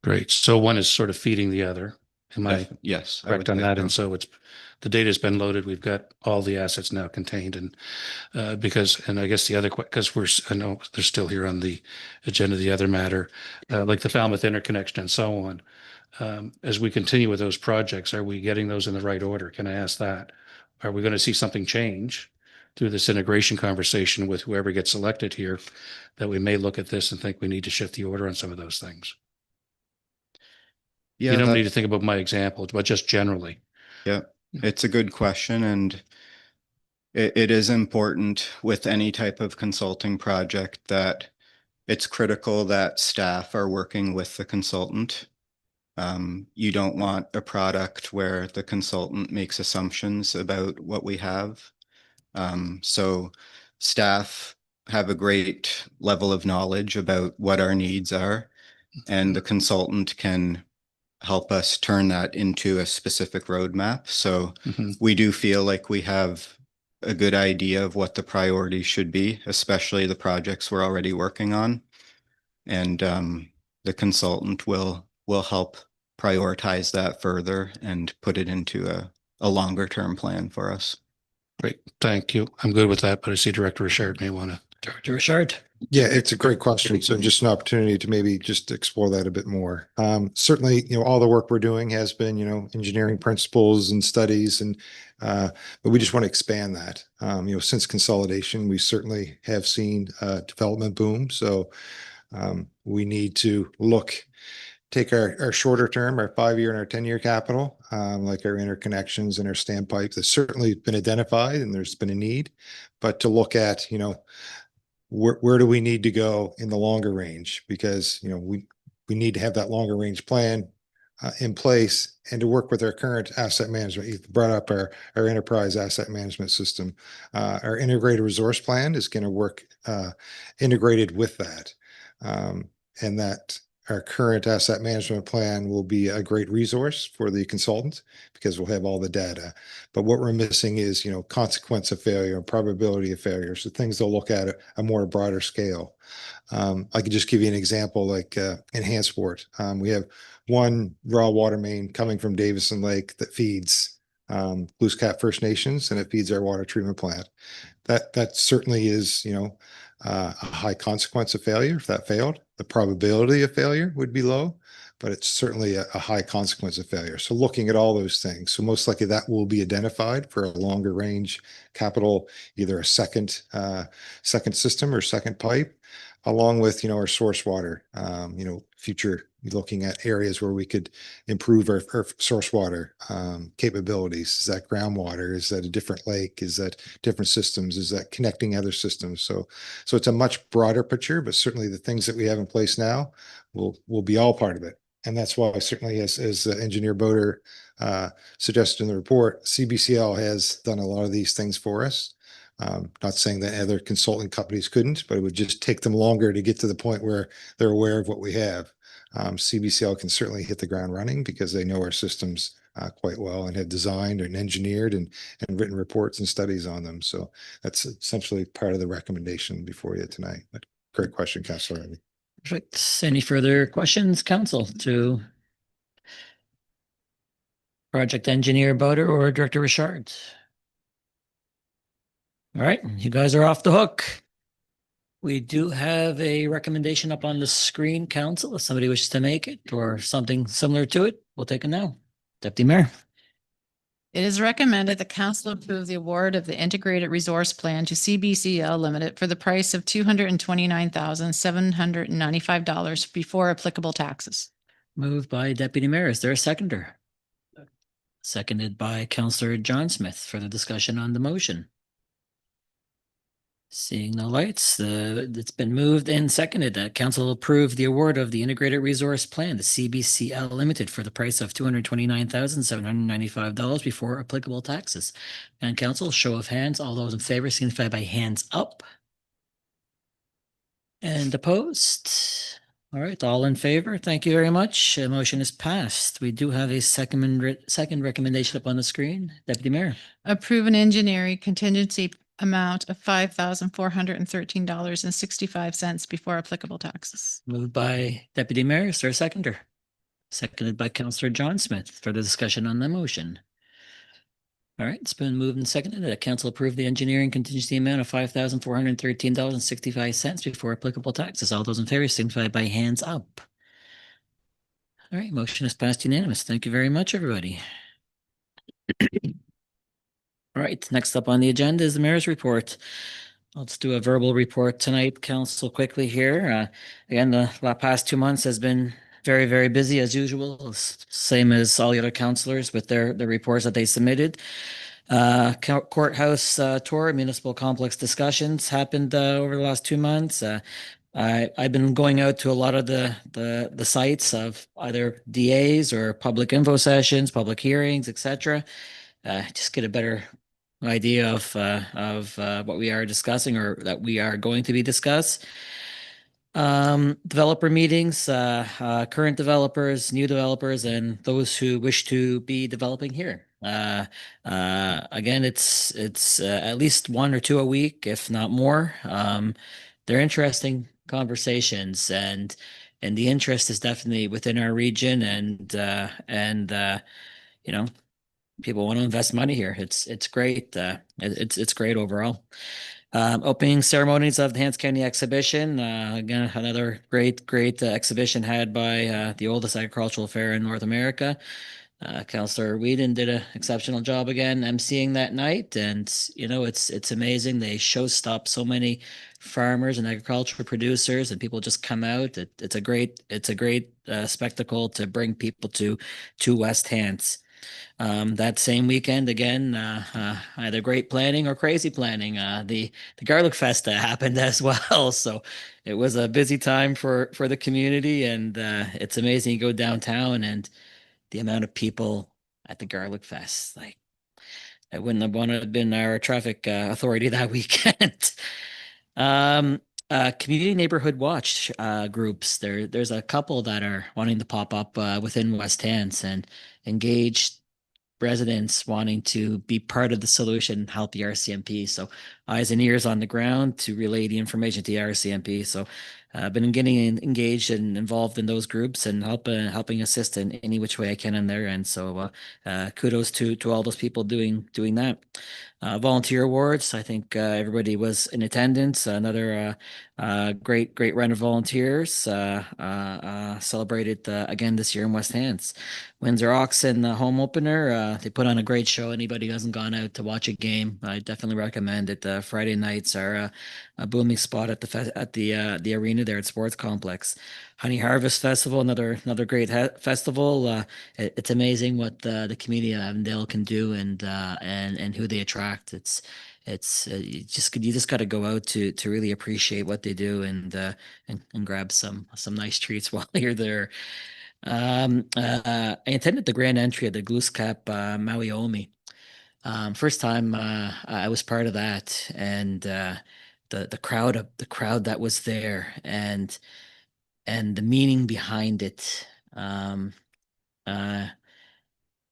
Great. So one is sort of feeding the other. Am I yes, correct on that? And so the data has been loaded. We've got all the assets now contained, and I guess the other, because I know they're still here on the agenda, the other matter, like the Falmouth interconnection and so on. As we continue with those projects, are we getting those in the right order? Can I ask that? Are we going to see something change through this integration conversation with whoever gets selected here, that we may look at this and think we need to shift the order on some of those things. You Yeah, don't need to that, think about my example, but just generally. yeah, it's a good question, and it is important with any type of consulting project that it's critical that staff are working with the consultant. You don't want a product where the consultant makes assumptions about what we have. So staff have a great level of knowledge about what our needs are, and the consultant can help us turn that into a specific roadmap. So we do feel like we have a good idea of what the priorities should be, especially the projects we're already working on. And the consultant will help prioritize that further and put it into a longer term plan for us. Great, thank you. I'm good with that, but I see Director Richard may want to. Director Richard. Yeah, it's a great question. So just an opportunity to maybe just explore that a bit more. Certainly, all the work we're doing has been, engineering principles and studies, and but we just want to expand that. Since consolidation, we certainly have seen development boom. So we need to take our shorter term, our 5-year and our 10-year capital, like our interconnections and our standpipe. That's certainly been identified and there's been a need, but to look at, where do we need to go in the longer range? Because, we need to have that longer range plan in place and to work with our current asset management. You brought up our enterprise asset management system. Our integrated resource plan is going to work integrated with that. And that our current asset management plan will be a great resource for the consultant because we'll have all the data. But what we're missing is, consequence of failure and probability of failure. So things they'll look at a more broader scale. I could just give you an example like Enhancedport. We have one raw water main coming from Davison Lake that feeds Glooscap First Nations, and it feeds our water treatment plant. That certainly is, a high consequence of failure. If that failed, the probability of failure would be low, but it's certainly a high consequence of failure. So looking at all those things, so most likely that will be identified for a longer range capital, either a second system or second pipe, along with, our source water, future looking at areas where we could improve our source water capabilities. Is that groundwater? Is that a different lake? Is that different systems? Is that connecting other systems? So it's a much broader picture, but certainly the things that we have in place now will be all part of it. And that's why certainly as Engineer Boder suggested in the report, CBCL has done a lot of these things for us. Not saying that other consulting companies couldn't, but it would just take them longer to get to the point where they're aware of what we have. CBCL can certainly hit the ground running because they know our systems quite well and have designed and engineered and written reports and studies on them. So that's essentially part of the recommendation before you tonight. But great question, Councilor. Perfect. Any further questions, Council, to Project Engineer Boder or Director Richard? All right, you guys are off the hook. We do have a recommendation up on the screen, Council. If somebody wishes to make it or something similar to it, we'll take it now. Deputy Mayor. It is recommended the council approve the award of the integrated resource plan to CBCL Limited for the price of $229,795 before applicable taxes. Moved by Deputy Mayor. Is there a seconder? Seconded by Councillor John Smith. For the discussion on the motion. Seeing no lights, it's been moved and seconded that council approve the award of the integrated resource plan to CBCL Limited for the price of $229,795 before applicable taxes. And council, show of hands, all those in favor signify by hands up. And opposed? All right, all in favor. Thank you very much. The motion is passed. We do have a second recommendation up on the screen. Deputy Mayor. Approve an engineering contingency amount of $5,413.65 before applicable taxes. Moved by Deputy Mayor. Is there a seconder? Seconded by Councillor John Smith. For the discussion on the motion. All right, it's been moved and seconded that council approve the engineering contingency amount of $5,413.65 before applicable taxes. All those in favor signify by hands up. All right, motion is passed unanimous. Thank you very much, everybody. All All right, next up on the agenda is the mayor's report. Let's do a verbal report tonight, council, quickly here. Again, the past 2 months has been very, very busy as usual, same as all the other councilors with their reports that they submitted. Courthouse tour, municipal complex discussions happened over the last 2 months. I've been going out to a lot of the sites of either DAs or public info sessions, public hearings, etc. Just get a better idea of what we are discussing or that we are going to be discuss. Developer meetings, current developers, new developers, and those who wish to be developing here. Again, it's at least 1 or 2 a week, if not more. They're interesting conversations, and the interest is definitely within our region, and you know, people want to invest money here. It's great. It's great overall. Opening ceremonies of the Hants County exhibition. Again, another great exhibition had by the oldest agricultural fair in North America. Councillor Whedon did an exceptional job again emceeing that night, and it's amazing. They showstop so many farmers and agricultural producers, and people just come out. It's a great spectacle to bring people to West Hants. That same weekend, again, either great planning or crazy planning. The Garlic Festa happened as well, so it was a busy time for the community, and it's amazing. You go downtown and the amount of people at the Garlic Fest, like I wouldn't have wanted to have been our traffic authority that weekend. Community neighborhood watch groups. There's a couple that are wanting to pop up within West Hants and engage residents wanting to be part of the solution and help the RCMP. So eyes and ears on the ground to relay the information to the RCMP. So I've been getting engaged and involved in those groups and helping assist in any which way I can in there. And so kudos to all those people doing that. Volunteer awards. I think everybody was in attendance. Another great run of volunteers celebrated again this year in West Hants. Windsor Oxen home opener. They put on a great show. Anybody who hasn't gone out to watch a game, I definitely recommend it. Friday nights are a booming spot at the arena there at Sports Complex. Honey Harvest Festival, another great festival. It's amazing what the community of Avondale can do and who they attract. You just got to go out to really appreciate what they do and grab some nice treats while you're there. I attended the grand entry of the Glooscap Maui Omi. First time I was part of that, and the crowd that was there and the meaning behind it.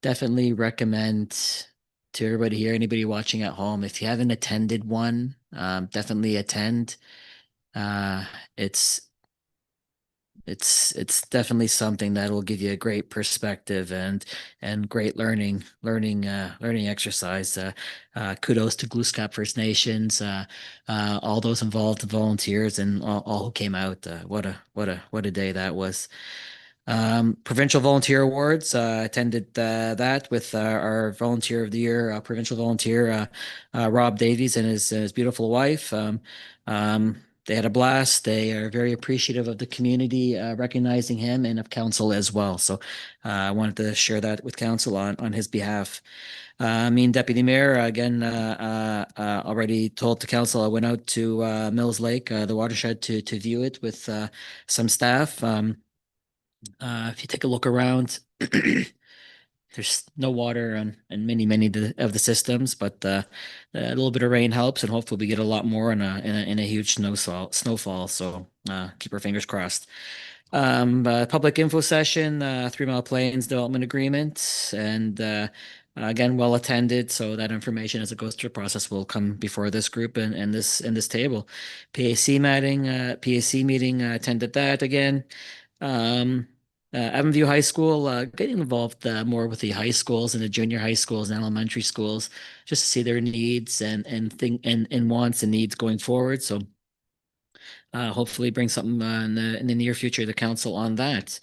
Definitely recommend to everybody here, anybody watching at home, if you haven't attended one, definitely attend. It's definitely something that will give you a great perspective and great learning exercise. Kudos to Glooscap First Nations, all those involved, the volunteers, and all who came out. What a day that was. Provincial Volunteer Awards, attended that with our Volunteer of the Year, provincial volunteer, Rob Davies and his beautiful wife. They had a blast. They are very appreciative of the community recognizing him and of council as well. So I wanted to share that with council on his behalf. Me and Deputy Mayor, again, already told to council, I went out to Mills Lake, the watershed, to view it with some staff. If you take a look around, there's no water in many of the systems, but a little bit of rain helps, and hopefully we get a lot more in a huge snowfall. So keep our fingers crossed. Public info session, 3 Mile Plains Development Agreement, and again, well attended. So that information, as it goes through the process, will come before this group and this table. PAC meeting, attended that again. Avonview High School, getting involved more with the high schools and the junior high schools and elementary schools, just to see their needs and wants and needs going forward. So hopefully bring something in the near future to the council on that.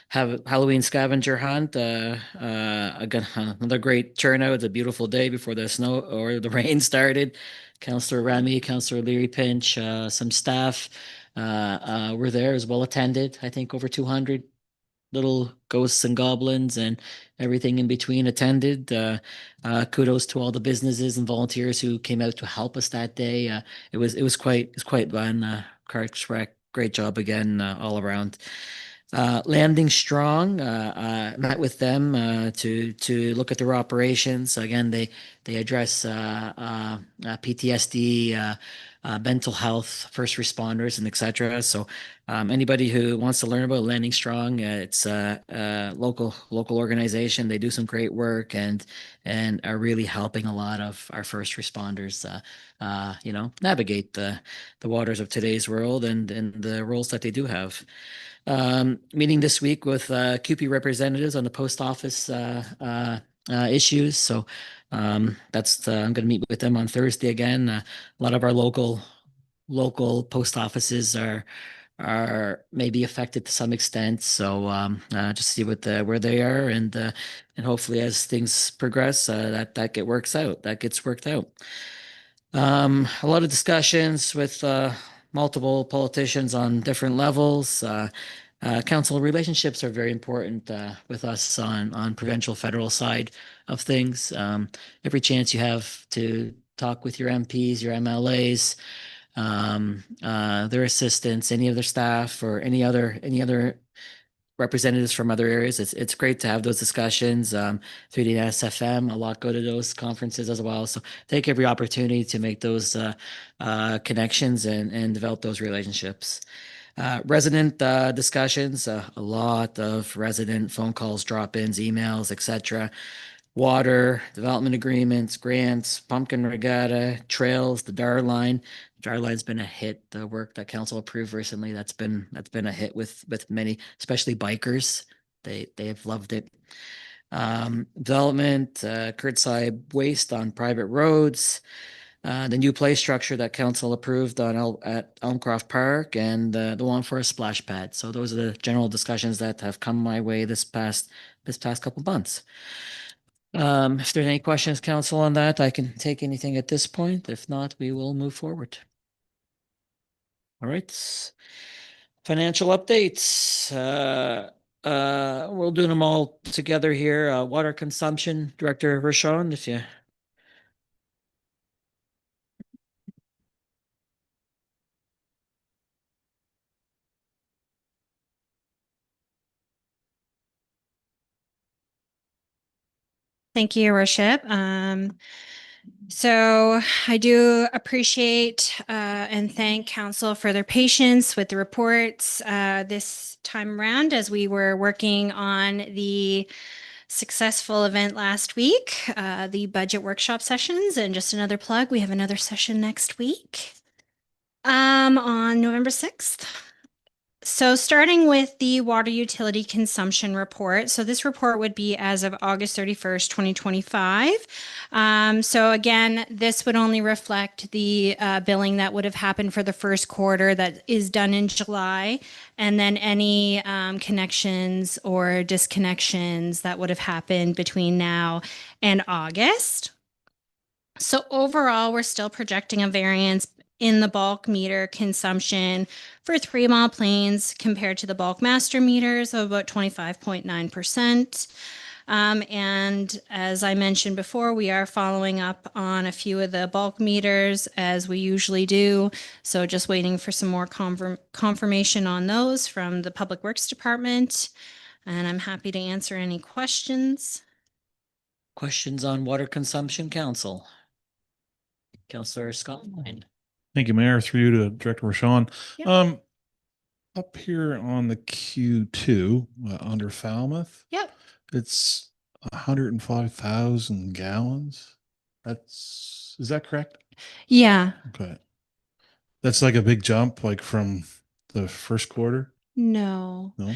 Have Halloween scavenger hunt. Again, another great turnout. It's a beautiful day before the snow or the rain started. Councillor Remy, Councillor Leary Pinch, some staff were there. It was well attended. I think over 200 little ghosts and goblins and everything in between attended. Kudos to all the businesses and volunteers who came out to help us that day. It was quite fun. Parks Rec, great job again all around. Landing Strong, met with them to look at their operations. Again, they address PTSD, mental health, first responders, and etc. So anybody who wants to learn about Landing Strong, it's a local organization. They do some great work and are really helping a lot of our first responders, navigate the waters of today's world and the roles that they do have. Meeting this week with CUPE representatives on the post office issues. So that's I'm going to meet with them on Thursday again. A lot of our local post offices are maybe affected to some extent. So just see where they are and hopefully as things progress, that gets worked out. A lot of discussions with multiple politicians on different levels. Council relationships are very important with us on provincial federal side of things. Every chance you have to talk with your MPs, your MLAs, their assistants, any of their staff, or any other representatives from other areas. It's great to have those discussions through the SFM. A lot go to those conferences as well. So take every opportunity to make those connections and develop those relationships. Resident discussions, a lot of resident phone calls, drop-ins, emails, etc. Water, development agreements, grants, pumpkin regatta, trails, the DAR line. DAR line's been a hit. The work that council approved recently, that's been a hit with many, especially bikers. They have loved it. Development, curbside waste on private roads. The new play structure that council approved at Elmcroft Park, and the one for a splash pad. So those are the general discussions that have come my way this past couple months. If there's any questions, council, on that, I can take anything at this point. If not, we will move forward. All right. Financial updates. We'll do them all together here. Water consumption, Director Rochon, if you. Thank you, Your Worship. So I do appreciate and thank council for their patience with the reports this time around as we were working on the successful event last week, the budget workshop sessions. And just another plug, we have another session next week on November 6th. So starting with the water utility consumption report. So this report would be as of August 31st, 2025. So again, this would only reflect the billing that would have happened for the first quarter that is done in July, and then any connections or disconnections that would have happened between now and August. So overall, we're still projecting a variance in the bulk meter consumption for 3 Mile Plains compared to the bulk master meters of about 25.9%. And as I mentioned before, we are following up on a few of the bulk meters as we usually do. So just waiting for some more confirmation on those from the Public Works Department. And I'm happy to answer any questions. Questions on water consumption, council? Councillor Scott. Thank you, Mayor. Through you to Director Rochon. Yep. Up here on the Q2 under Falmouth. Yep. It's 105,000 gallons. Is that correct? Yeah. Okay. That's like a big jump, like from the first quarter. No. No?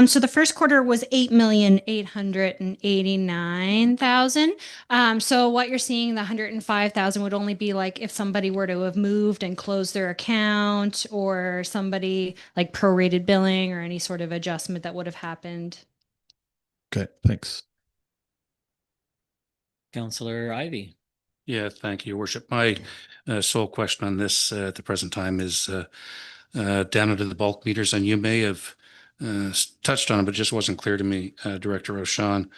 So the first quarter was 8,889,000. So what you're seeing, the 105,000 would only be like if somebody were to have moved and closed their account, or somebody like prorated billing or any sort of adjustment that would have happened. Okay, thanks. Councillor Ivy. Yeah, thank you, Your Worship. My sole question on this at the present time is down into the bulk meters, and you may have touched on it, but it just wasn't clear to me, Director Roshan,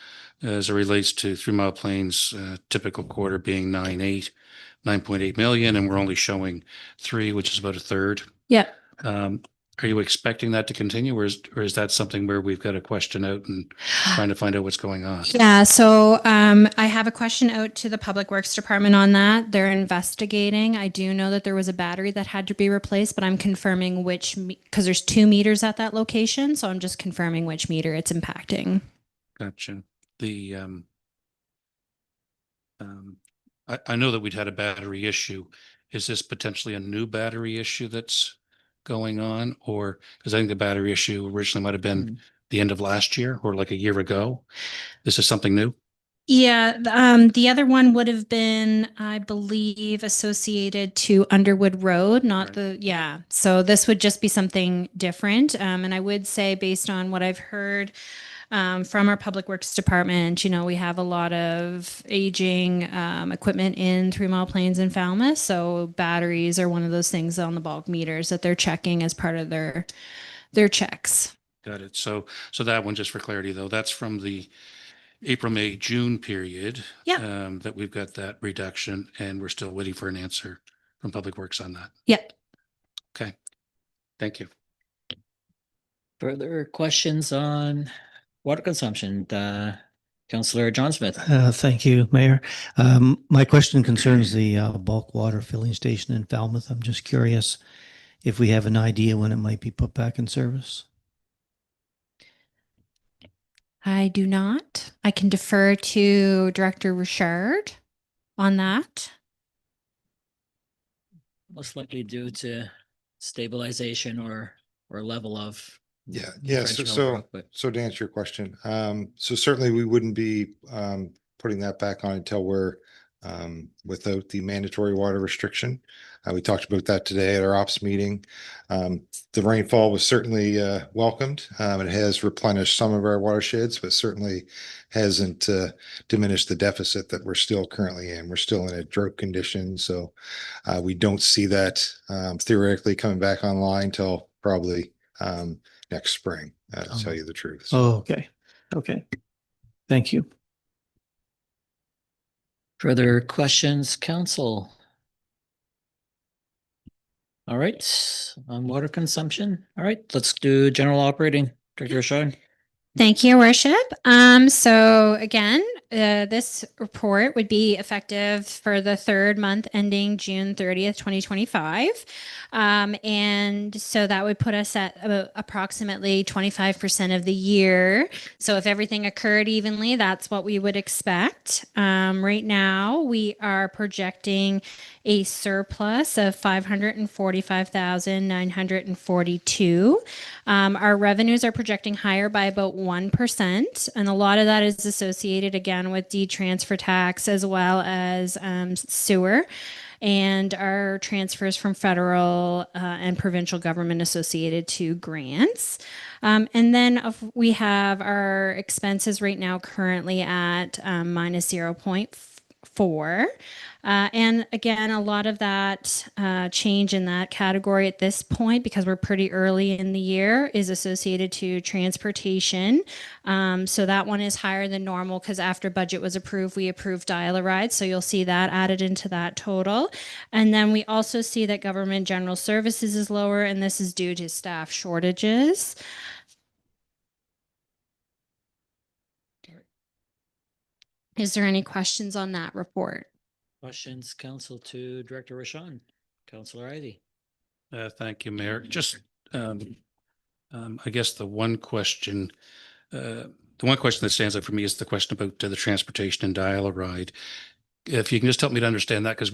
as it relates to 3 Mile Plains typical quarter being 9.8 million, and we're only showing 3, which is about a third. Yeah. Are you expecting that to continue, or is that something where we've got a question out and trying to find out what's going on? Yeah, so I have a question out to the Public Works Department on that. They're investigating. I do know that there was a battery that had to be replaced, but I'm confirming which, because there's 2 meters at that location, so I'm just confirming which meter it's impacting. Gotcha. The I know that we'd had a battery issue. Is this potentially a new battery issue that's going on, or because I think the battery issue originally might have been the end of last year or like a year ago? This is something new? Yeah, the other one would have been, I believe, associated to Underwood Road, not yeah. So this would just be something different. And I would say, based on what I've heard from our Public Works Department, you know, we have a lot of aging equipment in 3 Mile Plains and Falmouth. So batteries are one of those things on the bulk meters that they're checking as part of their checks. Got it. So that one, just for clarity though, that's from the April, May, June period. Yeah. That we've got that reduction, and we're still waiting for an answer from Public Works on that. Yep. Okay. Thank you. Further questions on water consumption? Councillor John Smith. Thank you, Mayor. My question concerns the bulk water filling station in Falmouth. I'm just curious if we have an idea when it might be put back in service. I do not. I can defer to Director Richard on that. Most likely due to stabilization or level of. Yeah. differential work, but- So to answer your question, so certainly we wouldn't be putting that back on until we're without the mandatory water restriction. We talked about that today at our ops meeting. The rainfall was certainly welcomed. It has replenished some of our watersheds, but certainly hasn't diminished the deficit that we're still currently in. We're still in a drought condition, so we don't see that theoretically coming back online till probably next spring, to tell you the truth. So- Oh, okay. Okay. Thank you. Further questions, council? All right, on water consumption. All right, let's do general operating. Director Rashad. Thank you, Worship. So again, this report would be effective for the 3rd month ending June 30th, 2025. And so that would put us at about approximately 25% of the year. So if everything occurred evenly, that's what we would expect. Right now, we are projecting a surplus of 545,942. Our revenues are projecting higher by about 1%. And a lot of that is associated again with transfer tax as well as sewer and our transfers from federal and provincial government associated to grants. And then we have our expenses right now currently at minus 0.4. And again, a lot of that change in that category at this point, because we're pretty early in the year, is associated to transportation. So that one is higher than normal because after budget was approved, we approved dial-a-ride. So you'll see that added into that total. And then we also see that government general services is lower, and this is due to staff shortages. Is there any questions on that report? Questions, council, to Director Rashawn. Councillor Ivy. Thank you, Mayor. Just, I guess the one question that stands out for me is the question about the transportation and dial-a-ride. If you can just help me to understand that, because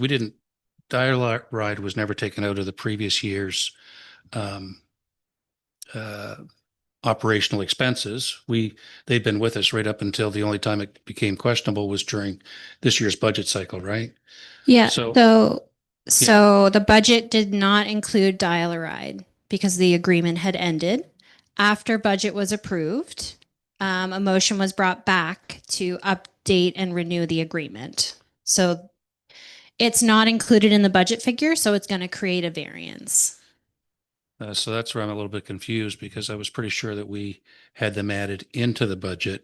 dial-a-ride was never taken out of the previous year's operational expenses. They've been with us right up until the only time it became questionable was during this year's budget cycle, right? Yeah. So- So the budget did not include Dial-A-Ride because the agreement had ended. After budget was approved, a motion was brought back to update and renew the agreement. So it's not included in the budget figure, so it's going to create a variance. So that's where I'm a little bit confused because I was pretty sure that we had them added into the budget.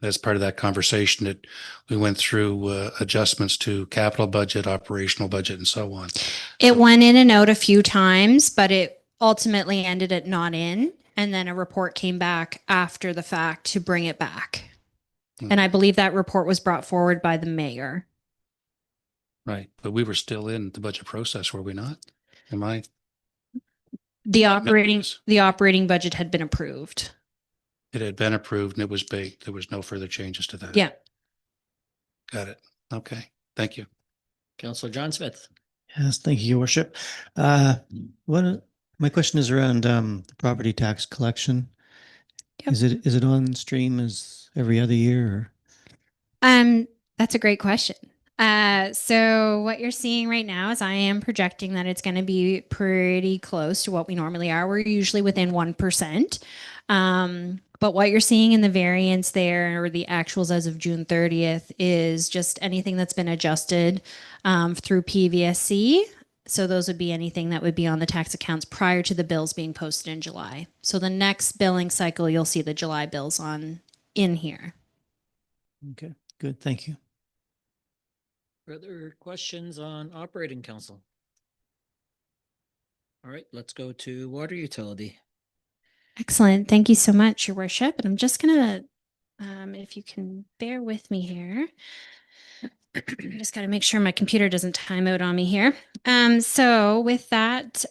As part of that conversation that we went through adjustments to capital budget, operational budget, and so on. It went in and out a few times, but it ultimately ended at not in. And then a report came back after the fact to bring it back. And I believe that report was brought forward by the mayor. Right. But we were still in the budget process, were we not? Am I? The operating budget had been approved. It had been approved and it was baked. There was no further changes to that. Yeah. Got it. Okay. Thank you. Councillor John Smith. Yes, thank you, Your Worship. My question is around the property tax collection. Yep. Is it on stream as every other year? That's a great question. So what you're seeing right now is I am projecting that it's going to be pretty close to what we normally are. We're usually within 1%. But what you're seeing in the variance there, or the actuals as of June 30th, is just anything that's been adjusted through PVSC. So those would be anything that would be on the tax accounts prior to the bills being posted in July. So the next billing cycle, you'll see the July bills in here. Okay, good. Thank you. Further questions on operating council? All right, let's go to water utility. Excellent. Thank you so much, Your Worship. And I'm just going to, if you can bear with me here. I just got to make sure my computer doesn't time out on me here. So with that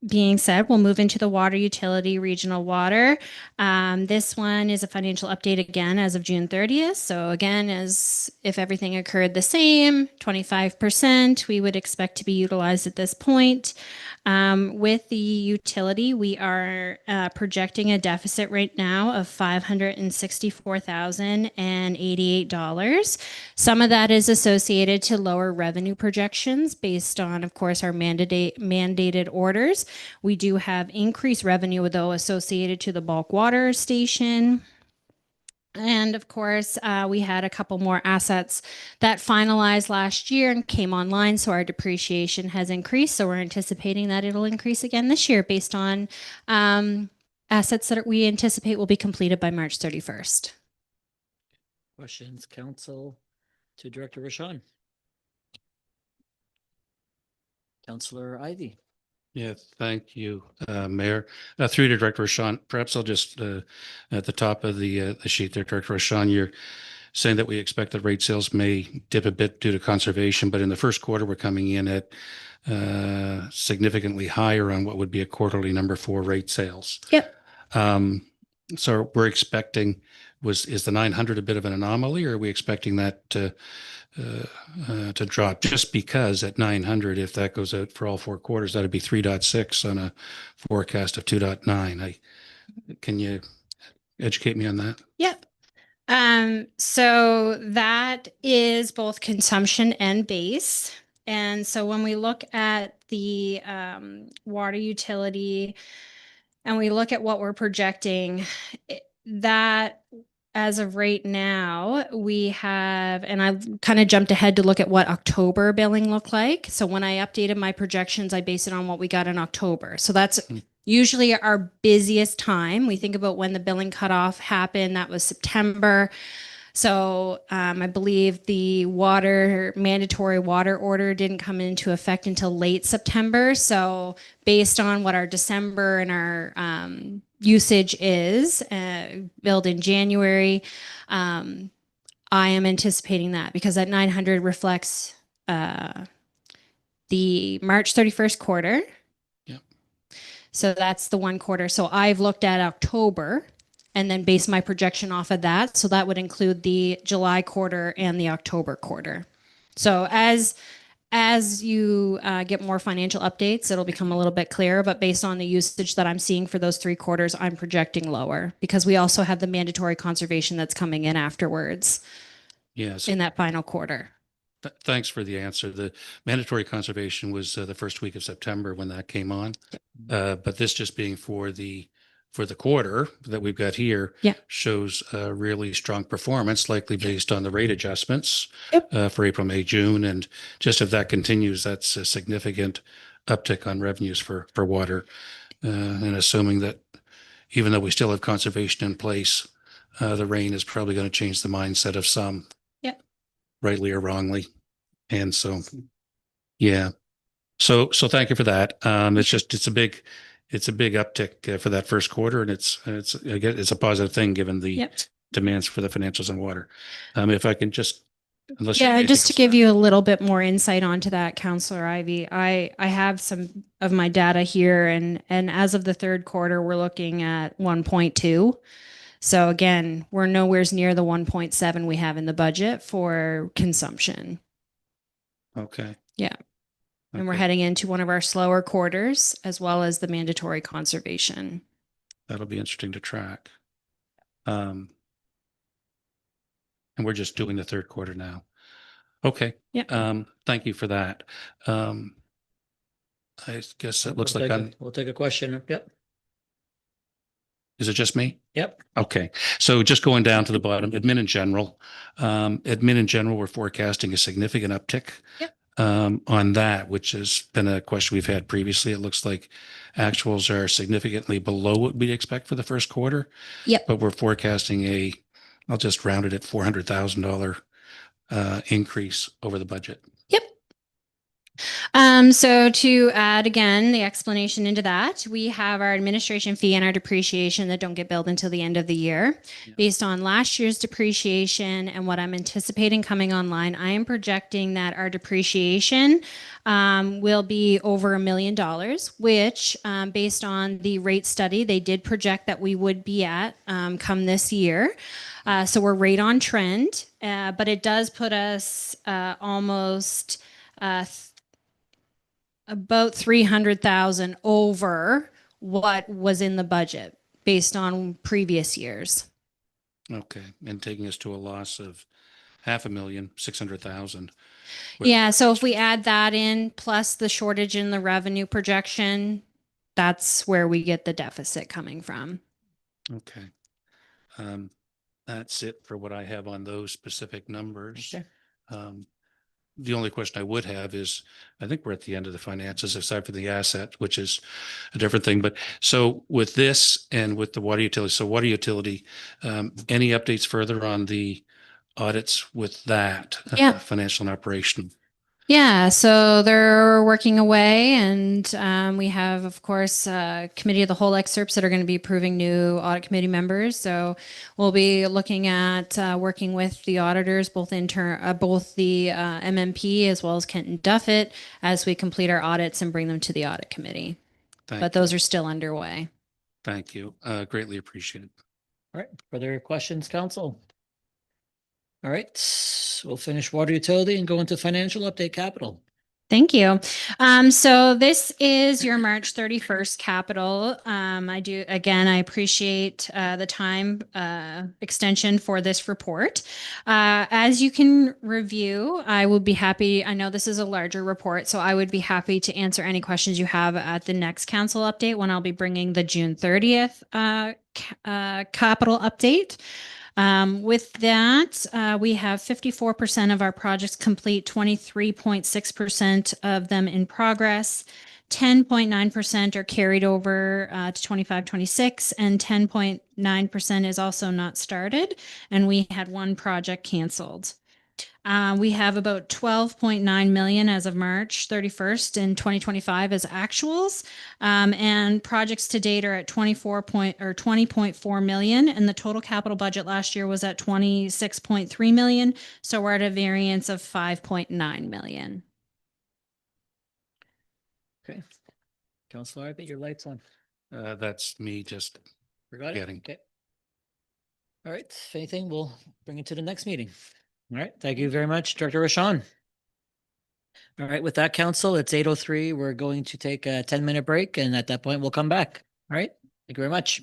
being said, we'll move into the water utility regional water. This one is a financial update again as of June 30th. So again, as if everything occurred the same, 25% we would expect to be utilized at this point. With the utility, we are projecting a deficit right now of $564,088. Some of that is associated to lower revenue projections based on, of course, our mandated orders. We do have increased revenue, though, associated to the bulk water station. And of course, we had a couple more assets that finalized last year and came online. So our depreciation has increased. So we're anticipating that it'll increase again this year based on assets that we anticipate will be completed by March 31st. Questions, council, to Director Rashawn. Councillor Ivy. Yeah, thank you, Mayor. Through to Director Rashawn, perhaps I'll just, at the top of the sheet there, Director Rashawn, you're saying that we expect that rate sales may dip a bit due to conservation, but in the first quarter, we're coming in at significantly higher on what would be a quarterly number for rate sales. Yep. So we're expecting, is the 900 a bit of an anomaly, or are we expecting that to drop just because at 900, if that goes out for all 4 quarters, that'd be 3.6 on a forecast of 2.9. Can you educate me on that? Yep. So that is both consumption and base. And so when we look at the water utility and we look at what we're projecting, that as of right now, we have, and I've kind of jumped ahead to look at what October billing looked like. So when I updated my projections, I based it on what we got in October. So that's usually our busiest time. We think about when the billing cutoff happened. That was September. So I believe the mandatory water order didn't come into effect until late September. So based on what our December and our usage is billed in January, I am anticipating that because that 900 reflects the March 31st quarter. Yep. So that's the one quarter. So I've looked at October and then base my projection off of that. So that would include the July quarter and the October quarter. So as as you get more financial updates, it'll become a little bit clearer. But based on the usage that I'm seeing for those 3 quarters, I'm projecting lower because we also have the mandatory conservation that's coming in afterwards Yes. in that final quarter. Thanks for the answer. The mandatory conservation was the first week of September when that came on. But this just being for the quarter that we've got here Yeah. shows a really strong performance, likely based on the rate adjustments Yep. for April, May, June. And just if that continues, that's a significant uptick on revenues for water. And assuming that even though we still have conservation in place, the rain is probably going to change the mindset of some. Yep. Rightly or wrongly. And so, yeah. So thank you for that. It's a big uptick for that first quarter, and I guess it's a positive thing given the Yep. demands for the financials and water. If I can just, unless you have Yeah, anything just to else- give you a little bit more insight onto that, Councillor Ivy, I have some of my data here, and as of the 3rd quarter, we're looking at 1.2. So again, we're nowhere near the 1.7 we have in the budget for consumption. Okay. Yeah. And we're Okay. heading into one of our slower quarters as well as the mandatory conservation. That'll be interesting to track. And we're just doing the 3rd quarter now. Okay. Yeah. Thank you for that. I guess it looks like We'll take a question. Yep. Is it just me? Yep. Okay. So just going down to the bottom, admin in general. Admin in general, we're forecasting a significant uptick. Yep. On that, which has been a question we've had previously. It looks like actuals are significantly below what we'd expect for the first quarter. Yep. But we're forecasting I'll just round it at $400,000 increase over the budget. Yep. So to add again the explanation into that, we have our administration fee and our depreciation that don't get billed until the end of the year. Yeah. Based on last year's depreciation and what I'm anticipating coming online, I am projecting that our depreciation will be over $1 million, which based on the rate study, they did project that we would be at come this year. So we're right on trend, but it does put us almost about 300,000 over what was in the budget based on previous years. Okay. And taking us to a loss of $500,600,000. Yeah. So if we add that in plus the shortage in the revenue projection, that's where we get the deficit coming from. Okay. That's it for what I have on those specific numbers. Okay. The only question I would have is, I think we're at the end of the finances aside from the asset, which is a different thing. But so with this and with the water utility, any updates further on the audits with that Yeah. financial and operational? Yeah, so they're working away, and we have, of course, committee of the whole excerpts that are going to be approving new audit committee members. So we'll be looking at working with the auditors, both the MMP as well as Kenton Duffett, as we complete our audits and bring them to the audit committee. But those are still underway. Thank you. Greatly appreciated. All right. Further questions, council? All right. We'll finish water utility and go into financial update capital. Thank you. So this is your March 31st capital. I appreciate the time extension for this report. As you can review, I would be happy. I know this is a larger report, so I would be happy to answer any questions you have at the next council update when I'll be bringing the June 30th capital update. With that, we have 54% of our projects complete, 23.6% of them in progress, 10.9% are carried over to 25-26, and 10.9% is also not started, and we had one project canceled. We have about 12.9 million as of March 31st in 2025 as actuals, and projects to date are at 20.4 million, and the total capital budget last year was at 26.3 million, so we're at a variance of 5.9 million. Okay. Councilor, I bet your light's on. That's me just Forgot getting. it? Okay. All right. If anything, we'll bring it to the next meeting. All right. Thank you very much, Director Rashawn. All right, with that, council, it's 8:03. We're going to take a 10-minute break, and at that point, we'll come back. All right, thank you very much.